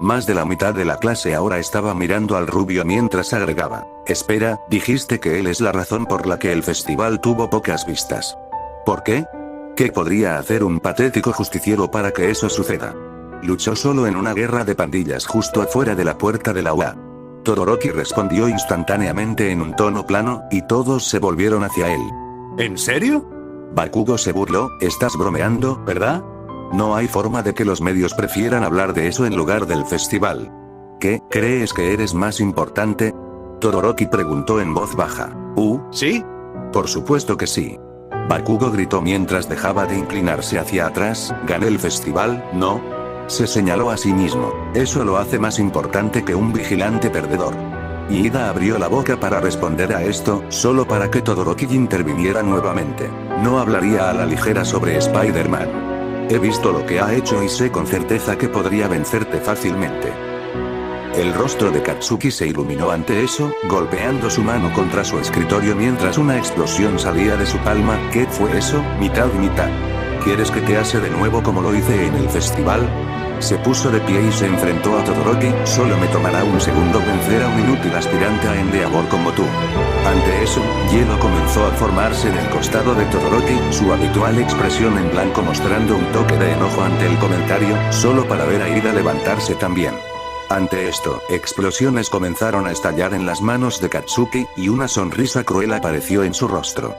Más de la mitad de la clase ahora estaba mirando al rubio mientras agregaba. Espera, dijiste que él es la razón por la que el festival tuvo pocas vistas. ¿Por qué? ¿Qué podría hacer un patético justiciero para que eso suceda? Luchó solo en una guerra de pandillas justo afuera de la puerta de la UA. Todoroki respondió instantáneamente en un tono plano, y todos se volvieron hacia él. ¿En serio? Bakugo se burló, estás bromeando, ¿verdad? No hay forma de que los medios prefieran hablar de eso en lugar del festival. ¿Qué, crees que eres más importante? Todoroki preguntó en voz baja. ¿Sí? Por supuesto que sí. Bakugo gritó mientras dejaba de inclinarse hacia atrás, ¿gané el festival? No. Se señaló a sí mismo, eso lo hace más importante que un vigilante perdedor. Ida abrió la boca para responder a esto, solo para que Todoroki interviniera nuevamente. No hablaría a la ligera sobre Spider-Man. He visto lo que ha hecho y sé con certeza que podría vencerte fácilmente. El rostro de Katsuki se iluminó ante eso, golpeando su mano contra su escritorio mientras una explosión salía de su palma. ¿Qué fue eso? Mitad y mitad. ¿Quieres que te hace de nuevo como lo hice en el festival? Se puso de pie y se enfrentó a Todoroki. Solo me tomará un segundo vencer a un inútil aspirante a Endeavor como tú. Ante eso, hielo comenzó a formarse en el costado de Todoroki, su habitual expresión en blanco mostrando un toque de enojo ante el comentario, solo para ver a Ida levantarse también. Ante esto, explosiones comenzaron a estallar en las manos de Katsuki, y una sonrisa cruel apareció en su rostro.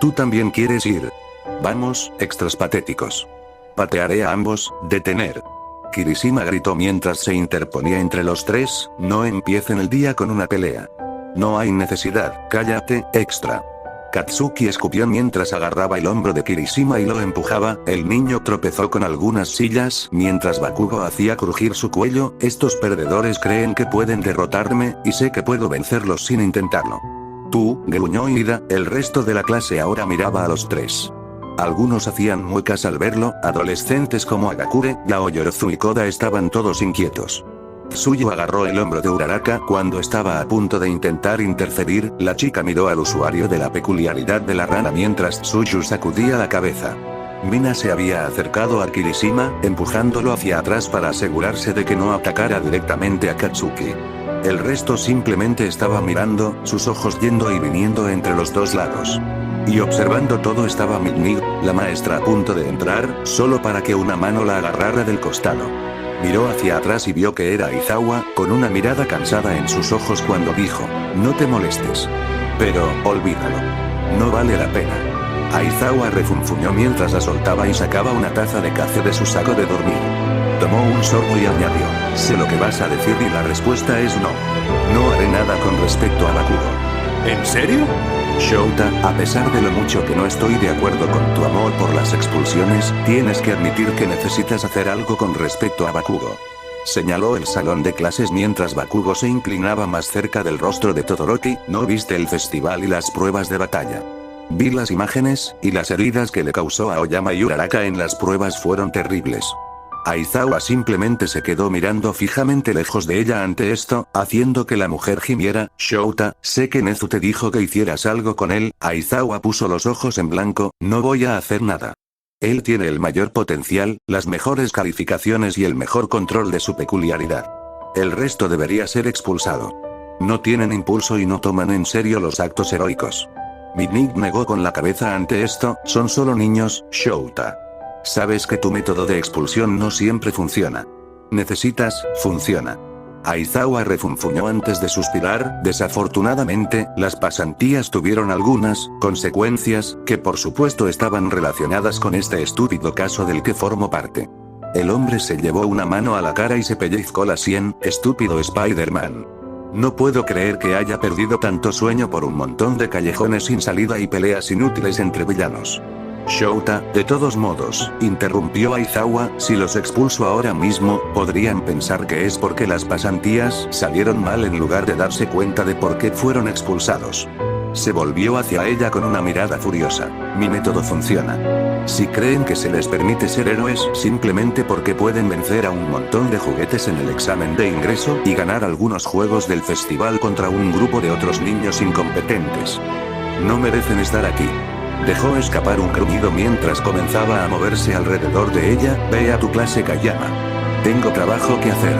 ¿Tú también quieres ir? Vamos, extras patéticos. Patearé a ambos, detener. Kirishima gritó mientras se interponía entre los tres, no empiecen el día con una pelea. No hay necesidad, cállate, extra. Katsuki escupió mientras agarraba el hombro de Kirishima y lo empujaba, el niño tropezó con algunas sillas mientras Bakugo hacía crujir su cuello, estos perdedores creen que pueden derrotarme, y sé que puedo vencerlos sin intentarlo. Tú, gruñó Ida, el resto de la clase ahora miraba a los tres. Algunos hacían muecas al verlo, adolescentes como Agakure, Yaoyorozu y Koda estaban todos inquietos. Tsuyu agarró el hombro de Uraraka cuando estaba a punto de intentar interferir, la chica miró al usuario de la peculiaridad de la rana mientras Tsuyu sacudía la cabeza. Mina se había acercado a Kirishima, empujándolo hacia atrás para asegurarse de que no atacara directamente a Katsuki. El resto simplemente estaba mirando, sus ojos yendo y viniendo entre los dos lados. Y observando todo estaba Midnight, la maestra a punto de entrar, solo para que una mano la agarrara del costado. Miró hacia atrás y vio que era Aizawa, con una mirada cansada en sus ojos cuando dijo, no te molestes. Pero, olvídalo. No vale la pena. Aizawa refunfuñó mientras la soltaba y sacaba una taza de café de su saco de dormir. Tomó un sorbo y añadió, sé lo que vas a decir y la respuesta es no. No haré nada con respecto a Bakugo. ¿En serio? Shouta, a pesar de lo mucho que no estoy de acuerdo con tu amor por las expulsiones, tienes que admitir que necesitas hacer algo con respecto a Bakugo. Señaló el salón de clases mientras Bakugo se inclinaba más cerca del rostro de Todoroki, ¿no viste el festival y las pruebas de batalla? Vi las imágenes, y las heridas que le causó a Oyama y Uraraka en las pruebas fueron terribles. Aizawa simplemente se quedó mirando fijamente lejos de ella ante esto, haciendo que la mujer gimiera. Shouta, sé que Nezu te dijo que hicieras algo con él. Aizawa puso los ojos en blanco, no voy a hacer nada. Él tiene el mayor potencial, las mejores calificaciones y el mejor control de su peculiaridad. El resto debería ser expulsado. No tienen impulso y no toman en serio los actos heroicos. Midnight negó con la cabeza ante esto, son solo niños, Shouta. Sabes que tu método de expulsión no siempre funciona. Funciona. Aizawa refunfuñó antes de suspirar, desafortunadamente, las pasantías tuvieron algunas consecuencias, que por supuesto estaban relacionadas con este estúpido caso del que formo parte. El hombre se llevó una mano a la cara y se pellizcó la sien, estúpido Spider-Man. No puedo creer que haya perdido tanto sueño por un montón de callejones sin salida y peleas inútiles entre villanos. Shouta, de todos modos, interrumpió Aizawa, si los expulso ahora mismo, podrían pensar que es porque las pasantías salieron mal en lugar de darse cuenta de por qué fueron expulsados. Se volvió hacia ella con una mirada furiosa. Mi método funciona. Si creen que se les permite ser héroes simplemente porque pueden vencer a un montón de juguetes en el examen de ingreso y ganar algunos juegos del festival contra un grupo de otros niños incompetentes. No merecen estar aquí. Dejó escapar un gruñido mientras comenzaba a moverse alrededor de ella, ve a tu clase Kayama. Tengo trabajo que hacer.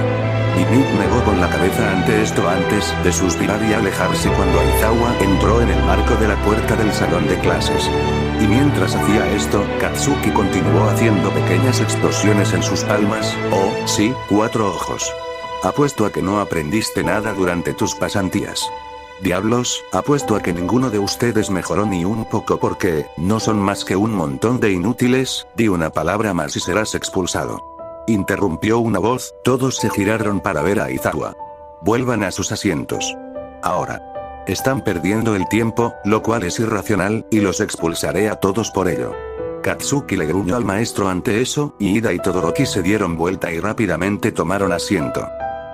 Midnight negó con la cabeza ante esto antes de suspirar y alejarse cuando Aizawa entró en el marco de la puerta del salón de clases. Y mientras hacía esto, Katsuki continuó haciendo pequeñas explosiones en sus palmas, oh, sí, 4 ojos. Apuesto a que no aprendiste nada durante tus pasantías. Diablos, apuesto a que ninguno de ustedes mejoró ni un poco porque, no son más que un montón de inútiles, di una palabra más y serás expulsado. Interrumpió una voz, todos se giraron para ver a Aizawa. Vuelvan a sus asientos. Ahora. Están perdiendo el tiempo, lo cual es irracional, y los expulsaré a todos por ello. Katsuki le gruñó al maestro ante eso, y Ida y Todoroki se dieron vuelta y rápidamente tomaron asiento.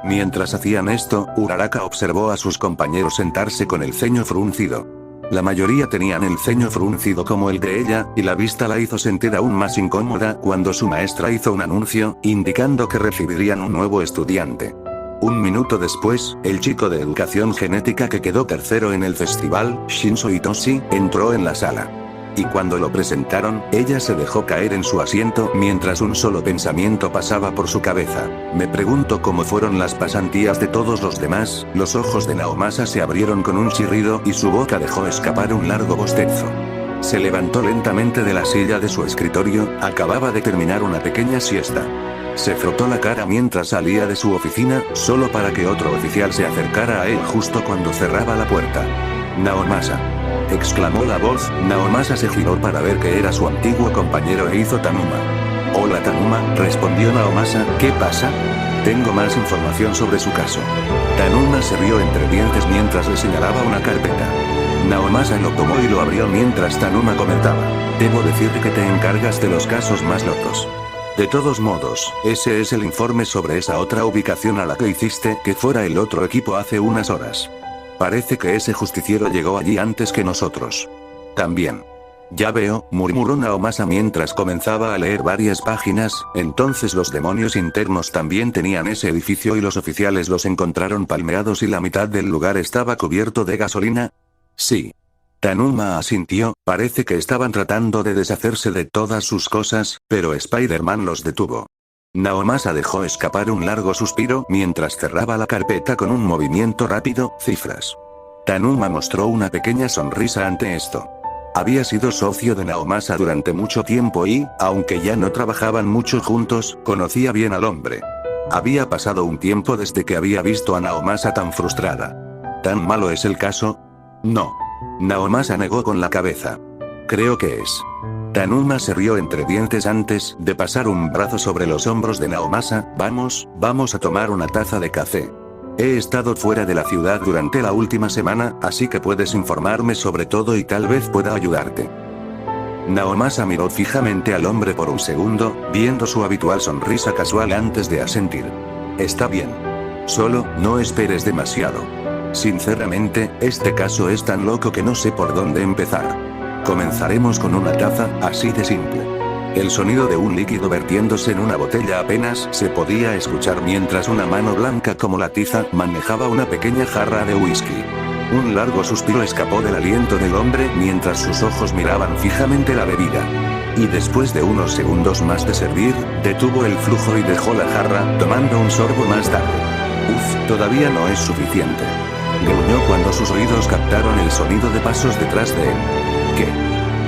Mientras hacían esto, Uraraka observó a sus compañeros sentarse con el ceño fruncido. La mayoría tenían el ceño fruncido como el de ella, y la vista la hizo sentir aún más incómoda cuando su maestra hizo un anuncio, indicando que recibirían un nuevo estudiante. Un minuto después, el chico de educación genética que quedó tercero en el festival, Shinzo Itoshi, entró en la sala. Y cuando lo presentaron, ella se dejó caer en su asiento mientras un solo pensamiento pasaba por su cabeza. Me pregunto cómo fueron las pasantías de todos los demás. Los ojos de Naomasa se abrieron con un chirrido y su boca dejó escapar un largo bostezo. Se levantó lentamente de la silla de su escritorio, acababa de terminar una pequeña siesta. Se frotó la cara mientras salía de su oficina, solo para que otro oficial se acercara a él justo cuando cerraba la puerta. Naomasa. Exclamó la voz, Naomasa se giró para ver que era su antiguo compañero e hizo Tanuma. Hola Tanuma, respondió Naomasa, ¿qué pasa? Tengo más información sobre su caso. Tanuma se rió entre dientes mientras le señalaba una carpeta. Naomasa lo tomó y lo abrió mientras Tanuma comentaba. Debo decir que te encargas de los casos más locos. De todos modos, ese es el informe sobre esa otra ubicación a la que hiciste que fuera el otro equipo hace unas horas. Parece que ese justiciero llegó allí antes que nosotros. También. Ya veo, murmuró Naomasa mientras comenzaba a leer varias páginas, entonces los demonios internos también tenían ese edificio y los oficiales los encontraron palmeados y la mitad del lugar estaba cubierto de gasolina. Sí. Tanuma asintió, parece que estaban tratando de deshacerse de todas sus cosas, pero Spider-Man los detuvo. Naomasa dejó escapar un largo suspiro mientras cerraba la carpeta con un movimiento rápido, cifras. Tanuma mostró una pequeña sonrisa ante esto. Había sido socio de Naomasa durante mucho tiempo y, aunque ya no trabajaban mucho juntos, conocía bien al hombre. Había pasado un tiempo desde que había visto a Naomasa tan frustrada. ¿Tan malo es el caso? No. Naomasa negó con la cabeza. Creo que es. Tanuma se rió entre dientes antes de pasar un brazo sobre los hombros de Naomasa. Vamos a tomar una taza de café. He estado fuera de la ciudad durante la última semana, así que puedes informarme sobre todo y tal vez pueda ayudarte. Naomasa miró fijamente al hombre por un segundo, viendo su habitual sonrisa casual antes de asentir. Está bien. Solo, no esperes demasiado. Sinceramente, este caso es tan loco que no sé por dónde empezar. Comenzaremos con una taza, así de simple. El sonido de un líquido vertiéndose en una botella apenas se podía escuchar mientras una mano blanca como la tiza manejaba una pequeña jarra de whisky. Un largo suspiro escapó del aliento del hombre mientras sus ojos miraban fijamente la bebida. Y después de unos segundos más de servir, detuvo el flujo y dejó la jarra, tomando un sorbo más tarde. Todavía no es suficiente. Gruñó cuando sus oídos captaron el sonido de pasos detrás de él. ¿Qué?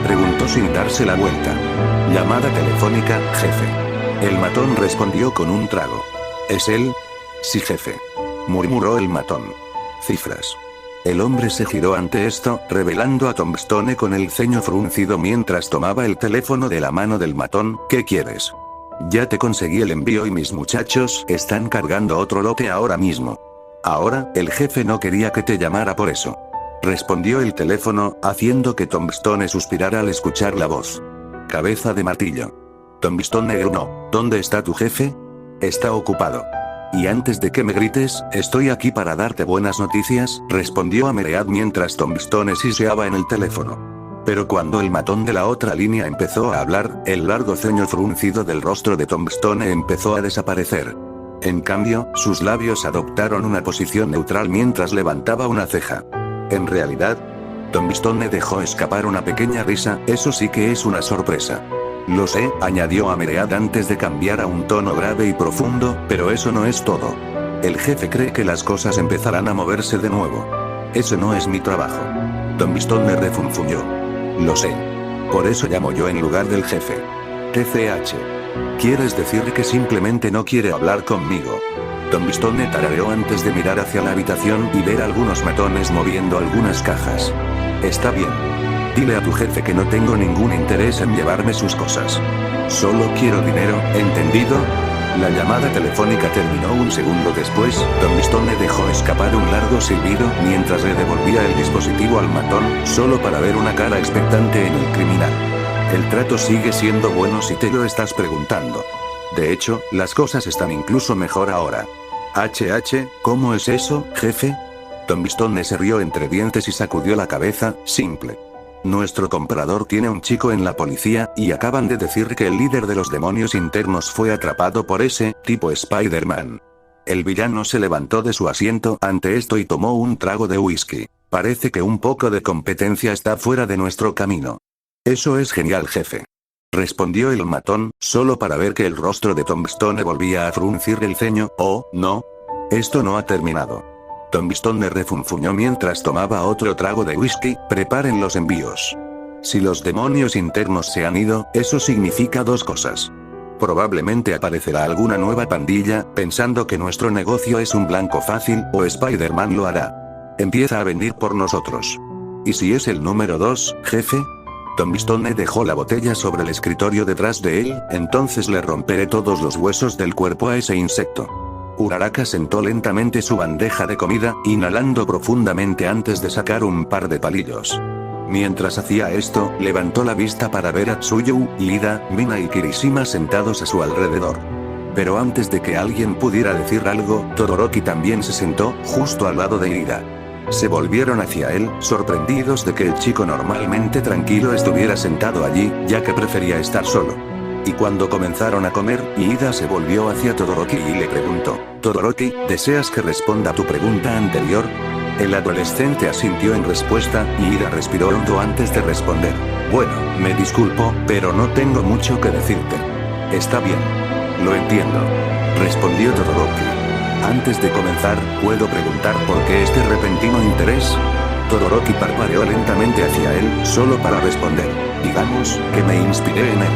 Preguntó sin darse la vuelta. Llamada telefónica, jefe. El matón respondió con un trago. ¿Es él? Sí, jefe. Murmuró el matón. Cifras. El hombre se giró ante esto, revelando a Tombstone con el ceño fruncido mientras tomaba el teléfono de la mano del matón. ¿Qué quieres? Ya te conseguí el envío y mis muchachos están cargando otro lote ahora mismo. Ahora, el jefe no quería que te llamara por eso. Respondió el teléfono, haciendo que Tombstone suspirara al escuchar la voz. Cabeza de martillo. Tombstone gruñó. ¿Dónde está tu jefe? Está ocupado. Y antes de que me grites, estoy aquí para darte buenas noticias, respondió Ameread mientras Tombstone siseaba en el teléfono. Pero cuando el matón de la otra línea empezó a hablar, el largo ceño fruncido del rostro de Tombstone empezó a desaparecer. En cambio, sus labios adoptaron una posición neutral mientras levantaba una ceja. En realidad, Tombstone dejó escapar una pequeña risa, eso sí que es una sorpresa. Lo sé, añadió Ameread antes de cambiar a un tono grave y profundo, pero eso no es todo. El jefe cree que las cosas empezarán a moverse de nuevo. Eso no es mi trabajo. Tombstone refunfuñó. Lo sé. Por eso llamo yo en lugar del jefe. TCH. ¿Quieres decir que simplemente no quiere hablar conmigo? Tombstone tarareó antes de mirar hacia la habitación y ver algunos matones moviendo algunas cajas. Está bien. Dile a tu jefe que no tengo ningún interés en llevarme sus cosas. Solo quiero dinero, ¿entendido? La llamada telefónica terminó un segundo después. Tombstone dejó escapar un largo silbido mientras le devolvía el dispositivo al matón, solo para ver una cara expectante en el criminal. El trato sigue siendo bueno si te lo estás preguntando. De hecho, las cosas están incluso mejor ahora. ¿Cómo es eso, jefe? Tombstone se rió entre dientes y sacudió la cabeza. Simple. Nuestro comprador tiene un chico en la policía, y acaban de decir que el líder de los demonios internos fue atrapado por ese tipo Spider-Man. El villano se levantó de su asiento ante esto y tomó un trago de whisky. Parece que un poco de competencia está fuera de nuestro camino. Eso es genial, jefe. Respondió el matón, solo para ver que el rostro de Tombstone volvía a fruncir el ceño. Oh, no. Esto no ha terminado. Tombstone refunfuñó mientras tomaba otro trago de whisky. Preparen los envíos. Si los demonios internos se han ido, eso significa dos cosas. Probablemente aparecerá alguna nueva pandilla, pensando que nuestro negocio es un blanco fácil, o Spider-Man lo hará. Empieza a venir por nosotros. ¿Y si es el número 2, jefe? Tombstone dejó la botella sobre el escritorio detrás de él, entonces le romperé todos los huesos del cuerpo a ese insecto. Uraraka sentó lentamente su bandeja de comida, inhalando profundamente antes de sacar un par de palillos. Mientras hacía esto, levantó la vista para ver a Tsuyu, Ida, Mina y Kirishima sentados a su alrededor. Pero antes de que alguien pudiera decir algo, Todoroki también se sentó, justo al lado de Ida. Se volvieron hacia él, sorprendidos de que el chico normalmente tranquilo estuviera sentado allí, ya que prefería estar solo. Y cuando comenzaron a comer, Ida se volvió hacia Todoroki y le preguntó: Todoroki, ¿deseas que responda a tu pregunta anterior? El adolescente asintió en respuesta, y Ida respiró hondo antes de responder. Bueno, me disculpo, pero no tengo mucho que decirte. Está bien. Lo entiendo. Respondió Todoroki. Antes de comenzar, ¿puedo preguntar por qué este repentino interés? Todoroki parpadeó lentamente hacia él, solo para responder: digamos, que me inspiré en él.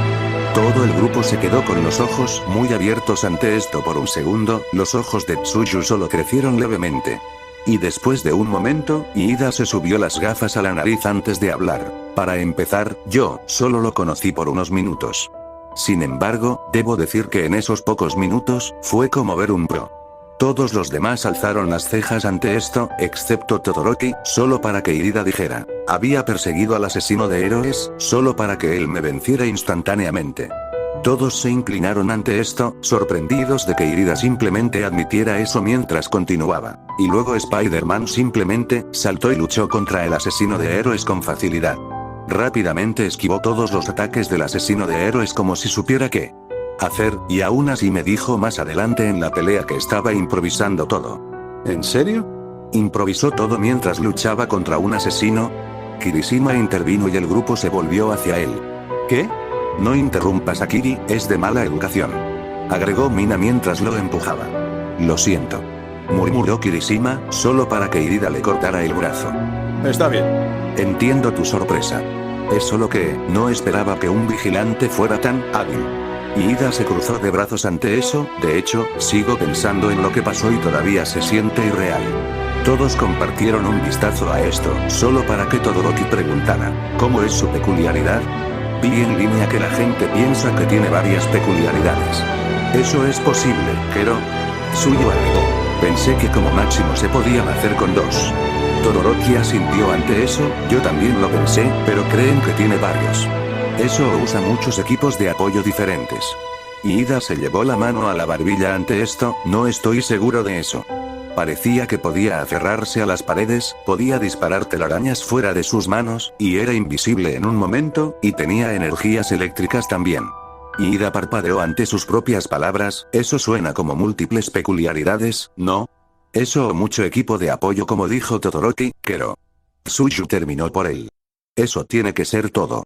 Todo el grupo se quedó con los ojos muy abiertos ante esto por un segundo, los ojos de Tsuyu solo crecieron levemente. Y después de un momento, Ida se subió las gafas a la nariz antes de hablar. Para empezar, yo solo lo conocí por unos minutos. Sin embargo, debo decir que en esos pocos minutos, fue como ver un pro. Todos los demás alzaron las cejas ante esto, excepto Todoroki, solo para que Ida dijera: había perseguido al asesino de héroes, solo para que él me venciera instantáneamente. Todos se inclinaron ante esto, sorprendidos de que Ida simplemente admitiera eso mientras continuaba. Y luego Spider-Man simplemente saltó y luchó contra el asesino de héroes con facilidad. Rápidamente esquivó todos los ataques del asesino de héroes como si supiera qué hacer, y aún así me dijo más adelante en la pelea que estaba improvisando todo. ¿En serio? ¿Improvisó todo mientras luchaba contra un asesino? Kirishima intervino y el grupo se volvió hacia él. ¿Qué? No interrumpas a Kiri, es de mala educación. Agregó Mina mientras lo empujaba. Lo siento. Murmuró Kirishima, solo para que Ida le cortara el brazo.
Está bien.
Entiendo tu sorpresa. Es solo que, no esperaba que un vigilante fuera tan hábil. Ida se cruzó de brazos ante eso, de hecho, sigo pensando en lo que pasó y todavía se siente irreal. Todos compartieron un vistazo a esto, solo para que Todoroki preguntara: ¿cómo es su peculiaridad? Vi en línea que la gente piensa que tiene varias peculiaridades. Eso es posible, pero... Tsuyu agregó. Pensé que como máximo se podían hacer con 2. Todoroki asintió ante eso, yo también lo pensé, pero creen que tiene varios. Eso usa muchos equipos de apoyo diferentes. Ida se llevó la mano a la barbilla ante esto, no estoy seguro de eso. Parecía que podía aferrarse a las paredes, podía disparar telarañas fuera de sus manos, y era invisible en un momento, y tenía energías eléctricas también. Ida parpadeó ante sus propias palabras, eso suena como múltiples peculiaridades, ¿no? Eso o mucho equipo de apoyo como dijo Todoroki, pero... Tsuyu terminó por él. Eso tiene que ser todo.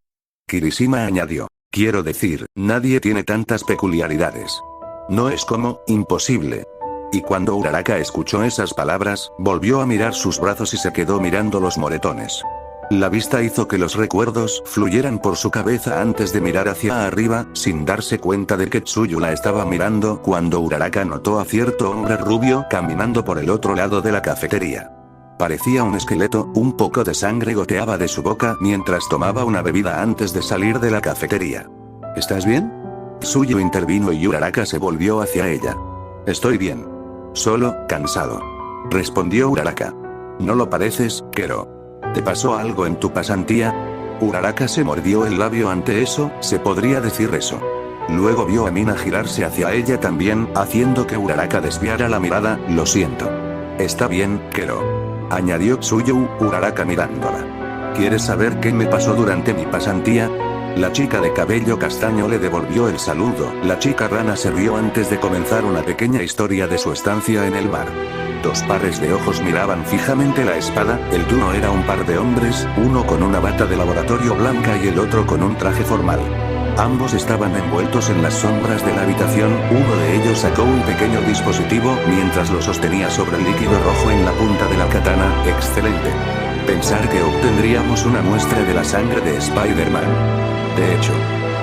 Kirishima añadió. Quiero decir, nadie tiene tantas peculiaridades. No es como, imposible. Y cuando Uraraka escuchó esas palabras, volvió a mirar sus brazos y se quedó mirando los moretones. La vista hizo que los recuerdos fluyeran por su cabeza antes de mirar hacia arriba, sin darse cuenta de que Tsuyu la estaba mirando cuando Uraraka notó a cierto hombre rubio caminando por el otro lado de la cafetería. Parecía un esqueleto, un poco de sangre goteaba de su boca mientras tomaba una bebida antes de salir de la cafetería. ¿Estás bien? Tsuyu intervino y Uraraka se volvió hacia ella. Estoy bien. Solo, cansado. Respondió Uraraka. No lo pareces, Kero. ¿Te pasó algo en tu pasantía? Uraraka se mordió el labio ante eso, se podría decir eso. Luego vio a Mina girarse hacia ella también, haciendo que Uraraka desviara la mirada, lo siento. Está bien, Kero. Añadió Tsuyu, Uraraka mirándola. ¿Quieres saber qué me pasó durante mi pasantía? La chica de cabello castaño le devolvió el saludo, la chica rana se rió antes de comenzar una pequeña historia de su estancia en el bar. 2 pares de ojos miraban fijamente la espada, el dúo era un par de hombres, uno con una bata de laboratorio blanca y el otro con un traje formal. Ambos estaban envueltos en las sombras de la habitación, uno de ellos sacó un pequeño dispositivo mientras lo sostenía sobre el líquido rojo en la punta de la katana, excelente. Pensar que obtendríamos una muestra de la sangre de Spider-Man. De hecho,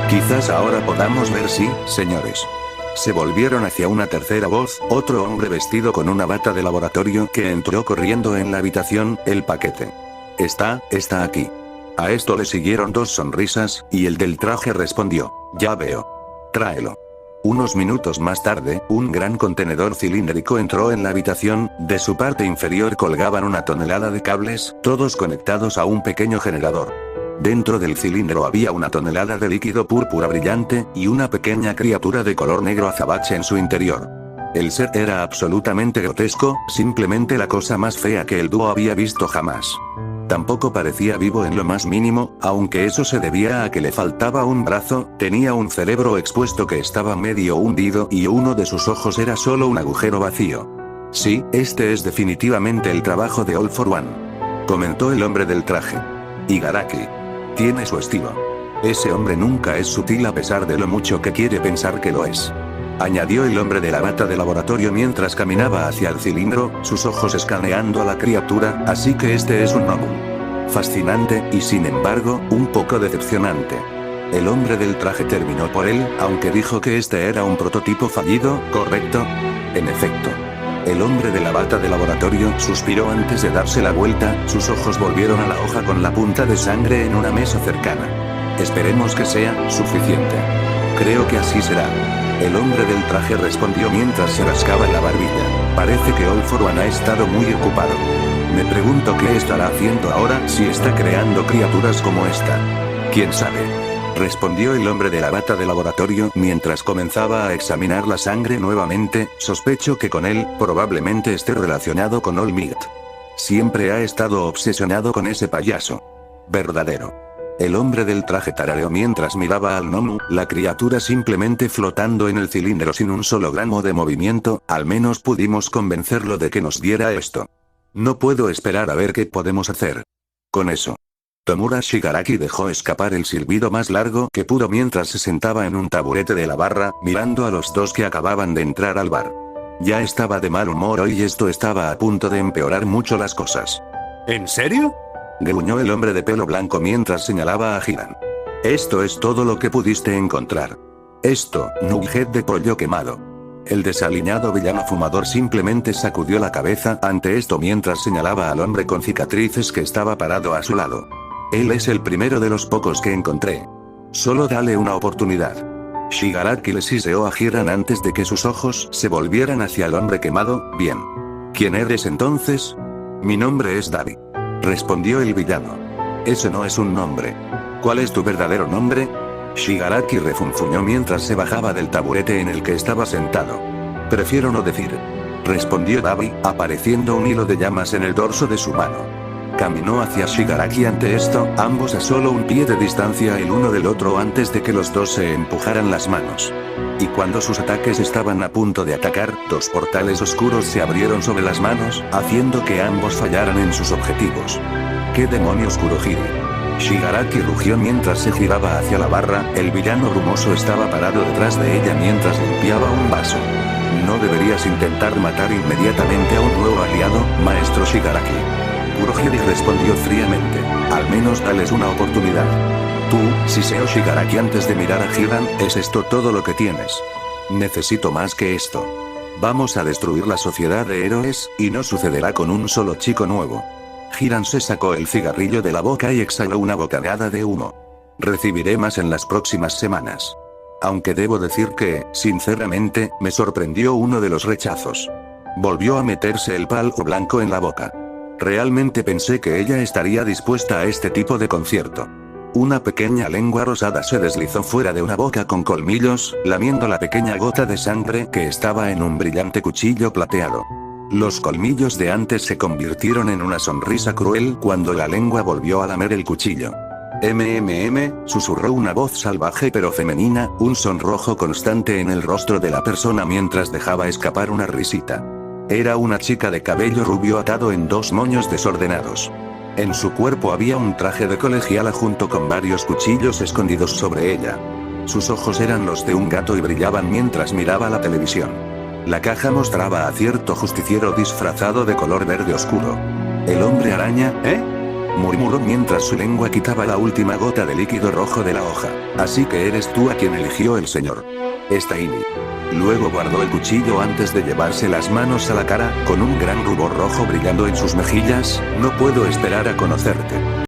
quizás ahora podamos ver si, señores. Se volvieron hacia una tercera voz, otro hombre vestido con una bata de laboratorio que entró corriendo en la habitación, el paquete. Está aquí. A esto le siguieron dos sonrisas, y el del traje respondió, ya veo. Tráelo. Unos minutos más tarde, un gran contenedor cilíndrico entró en la habitación, de su parte inferior colgaban una tonelada de cables, todos conectados a un pequeño generador. Dentro del cilindro había una tonelada de líquido púrpura brillante, y una pequeña criatura de color negro azabache en su interior. El ser era absolutamente grotesco, simplemente la cosa más fea que el dúo había visto jamás. Tampoco parecía vivo en lo más mínimo, aunque eso se debía a que le faltaba un brazo, tenía un cerebro expuesto que estaba medio hundido y uno de sus ojos era solo un agujero vacío. Sí, este es definitivamente el trabajo de All for One, comentó el hombre del traje. Igaraki. Tiene su estilo. Ese hombre nunca es sutil a pesar de lo mucho que quiere pensar que lo es. Añadió el hombre de la bata de laboratorio mientras caminaba hacia el cilindro, sus ojos escaneando a la criatura, así que este es un Nomu. Fascinante, y sin embargo, un poco decepcionante. El hombre del traje terminó por él, aunque dijo que este era un prototipo fallido, ¿correcto? En efecto. El hombre de la bata de laboratorio suspiró antes de darse la vuelta, sus ojos volvieron a la hoja con la punta de sangre en una mesa cercana. Esperemos que sea suficiente. Creo que así será. El hombre del traje respondió mientras se rascaba la barbilla. Parece que All for One ha estado muy ocupado. Me pregunto qué estará haciendo ahora si está creando criaturas como esta. ¿Quién sabe? Respondió el hombre de la bata de laboratorio mientras comenzaba a examinar la sangre nuevamente, sospecho que con él, probablemente esté relacionado con All Might. Siempre ha estado obsesionado con ese payaso. Verdadero. El hombre del traje tarareó mientras miraba al Nomu, la criatura simplemente flotando en el cilindro sin un solo gramo de movimiento, al menos pudimos convencerlo de que nos diera esto. No puedo esperar a ver qué podemos hacer con eso. Tomura Shigaraki dejó escapar el silbido más largo que pudo mientras se sentaba en un taburete de la barra, mirando a los dos que acababan de entrar al bar. Ya estaba de mal humor hoy y esto estaba a punto de empeorar mucho las cosas.
¿En serio?
Gruñó el hombre de pelo blanco mientras señalaba a Hiran. Esto es todo lo que pudiste encontrar. Esto, nugget de pollo quemado. El desaliñado villano fumador simplemente sacudió la cabeza ante esto mientras señalaba al hombre con cicatrices que estaba parado a su lado. Él es el primero de los pocos que encontré. Solo dale una oportunidad. Shigaraki le siseó a Hiran antes de que sus ojos se volvieran hacia el hombre quemado. Bien. ¿Quién eres entonces? Mi nombre es Davi. Respondió el villano. Eso no es un nombre. ¿Cuál es tu verdadero nombre? Shigaraki refunfuñó mientras se bajaba del taburete en el que estaba sentado. Prefiero no decir. Respondió Davi, apareciendo un hilo de llamas en el dorso de su mano. Caminó hacia Shigaraki ante esto, ambos a solo un pie de distancia el uno del otro antes de que los dos se empujaran las manos. Y cuando sus ataques estaban a punto de atacar, dos portales oscuros se abrieron sobre las manos, haciendo que ambos fallaran en sus objetivos. ¿Qué demonios Kurohige? Shigaraki rugió mientras se giraba hacia la barra, el villano brumoso estaba parado detrás de ella mientras limpiaba un vaso. No deberías intentar matar inmediatamente a un nuevo aliado, maestro Shigaraki. Kurohige respondió fríamente. Al menos dales una oportunidad. Tú, Siseo Shigaraki antes de mirar a Hiran, ¿es esto todo lo que tienes? Necesito más que esto. Vamos a destruir la sociedad de héroes, y no sucederá con un solo chico nuevo. Hiran se sacó el cigarrillo de la boca y exhaló una bocanada de humo. Recibiré más en las próximas semanas. Aunque debo decir que, sinceramente, me sorprendió uno de los rechazos. Volvió a meterse el palo blanco en la boca. Realmente pensé que ella estaría dispuesta a este tipo de concierto. Una pequeña lengua rosada se deslizó fuera de una boca con colmillos, lamiendo la pequeña gota de sangre que estaba en un brillante cuchillo plateado. Los colmillos de antes se convirtieron en una sonrisa cruel cuando la lengua volvió a lamer el cuchillo. Susurró una voz salvaje pero femenina, un sonrojo constante en el rostro de la persona mientras dejaba escapar una risita. Era una chica de cabello rubio atado en dos moños desordenados. En su cuerpo había un traje de colegiala junto con varios cuchillos escondidos sobre ella. Sus ojos eran los de un gato y brillaban mientras miraba la televisión. La caja mostraba a cierto justiciero disfrazado de color verde oscuro. ¿El hombre araña, murmuró mientras su lengua quitaba la última gota de líquido rojo de la hoja. Así que eres tú a quien eligió el señor Steiny. Luego guardó el cuchillo antes de llevarse las manos a la cara, con un gran rubor rojo brillando en sus mejillas. No puedo esperar a conocerte.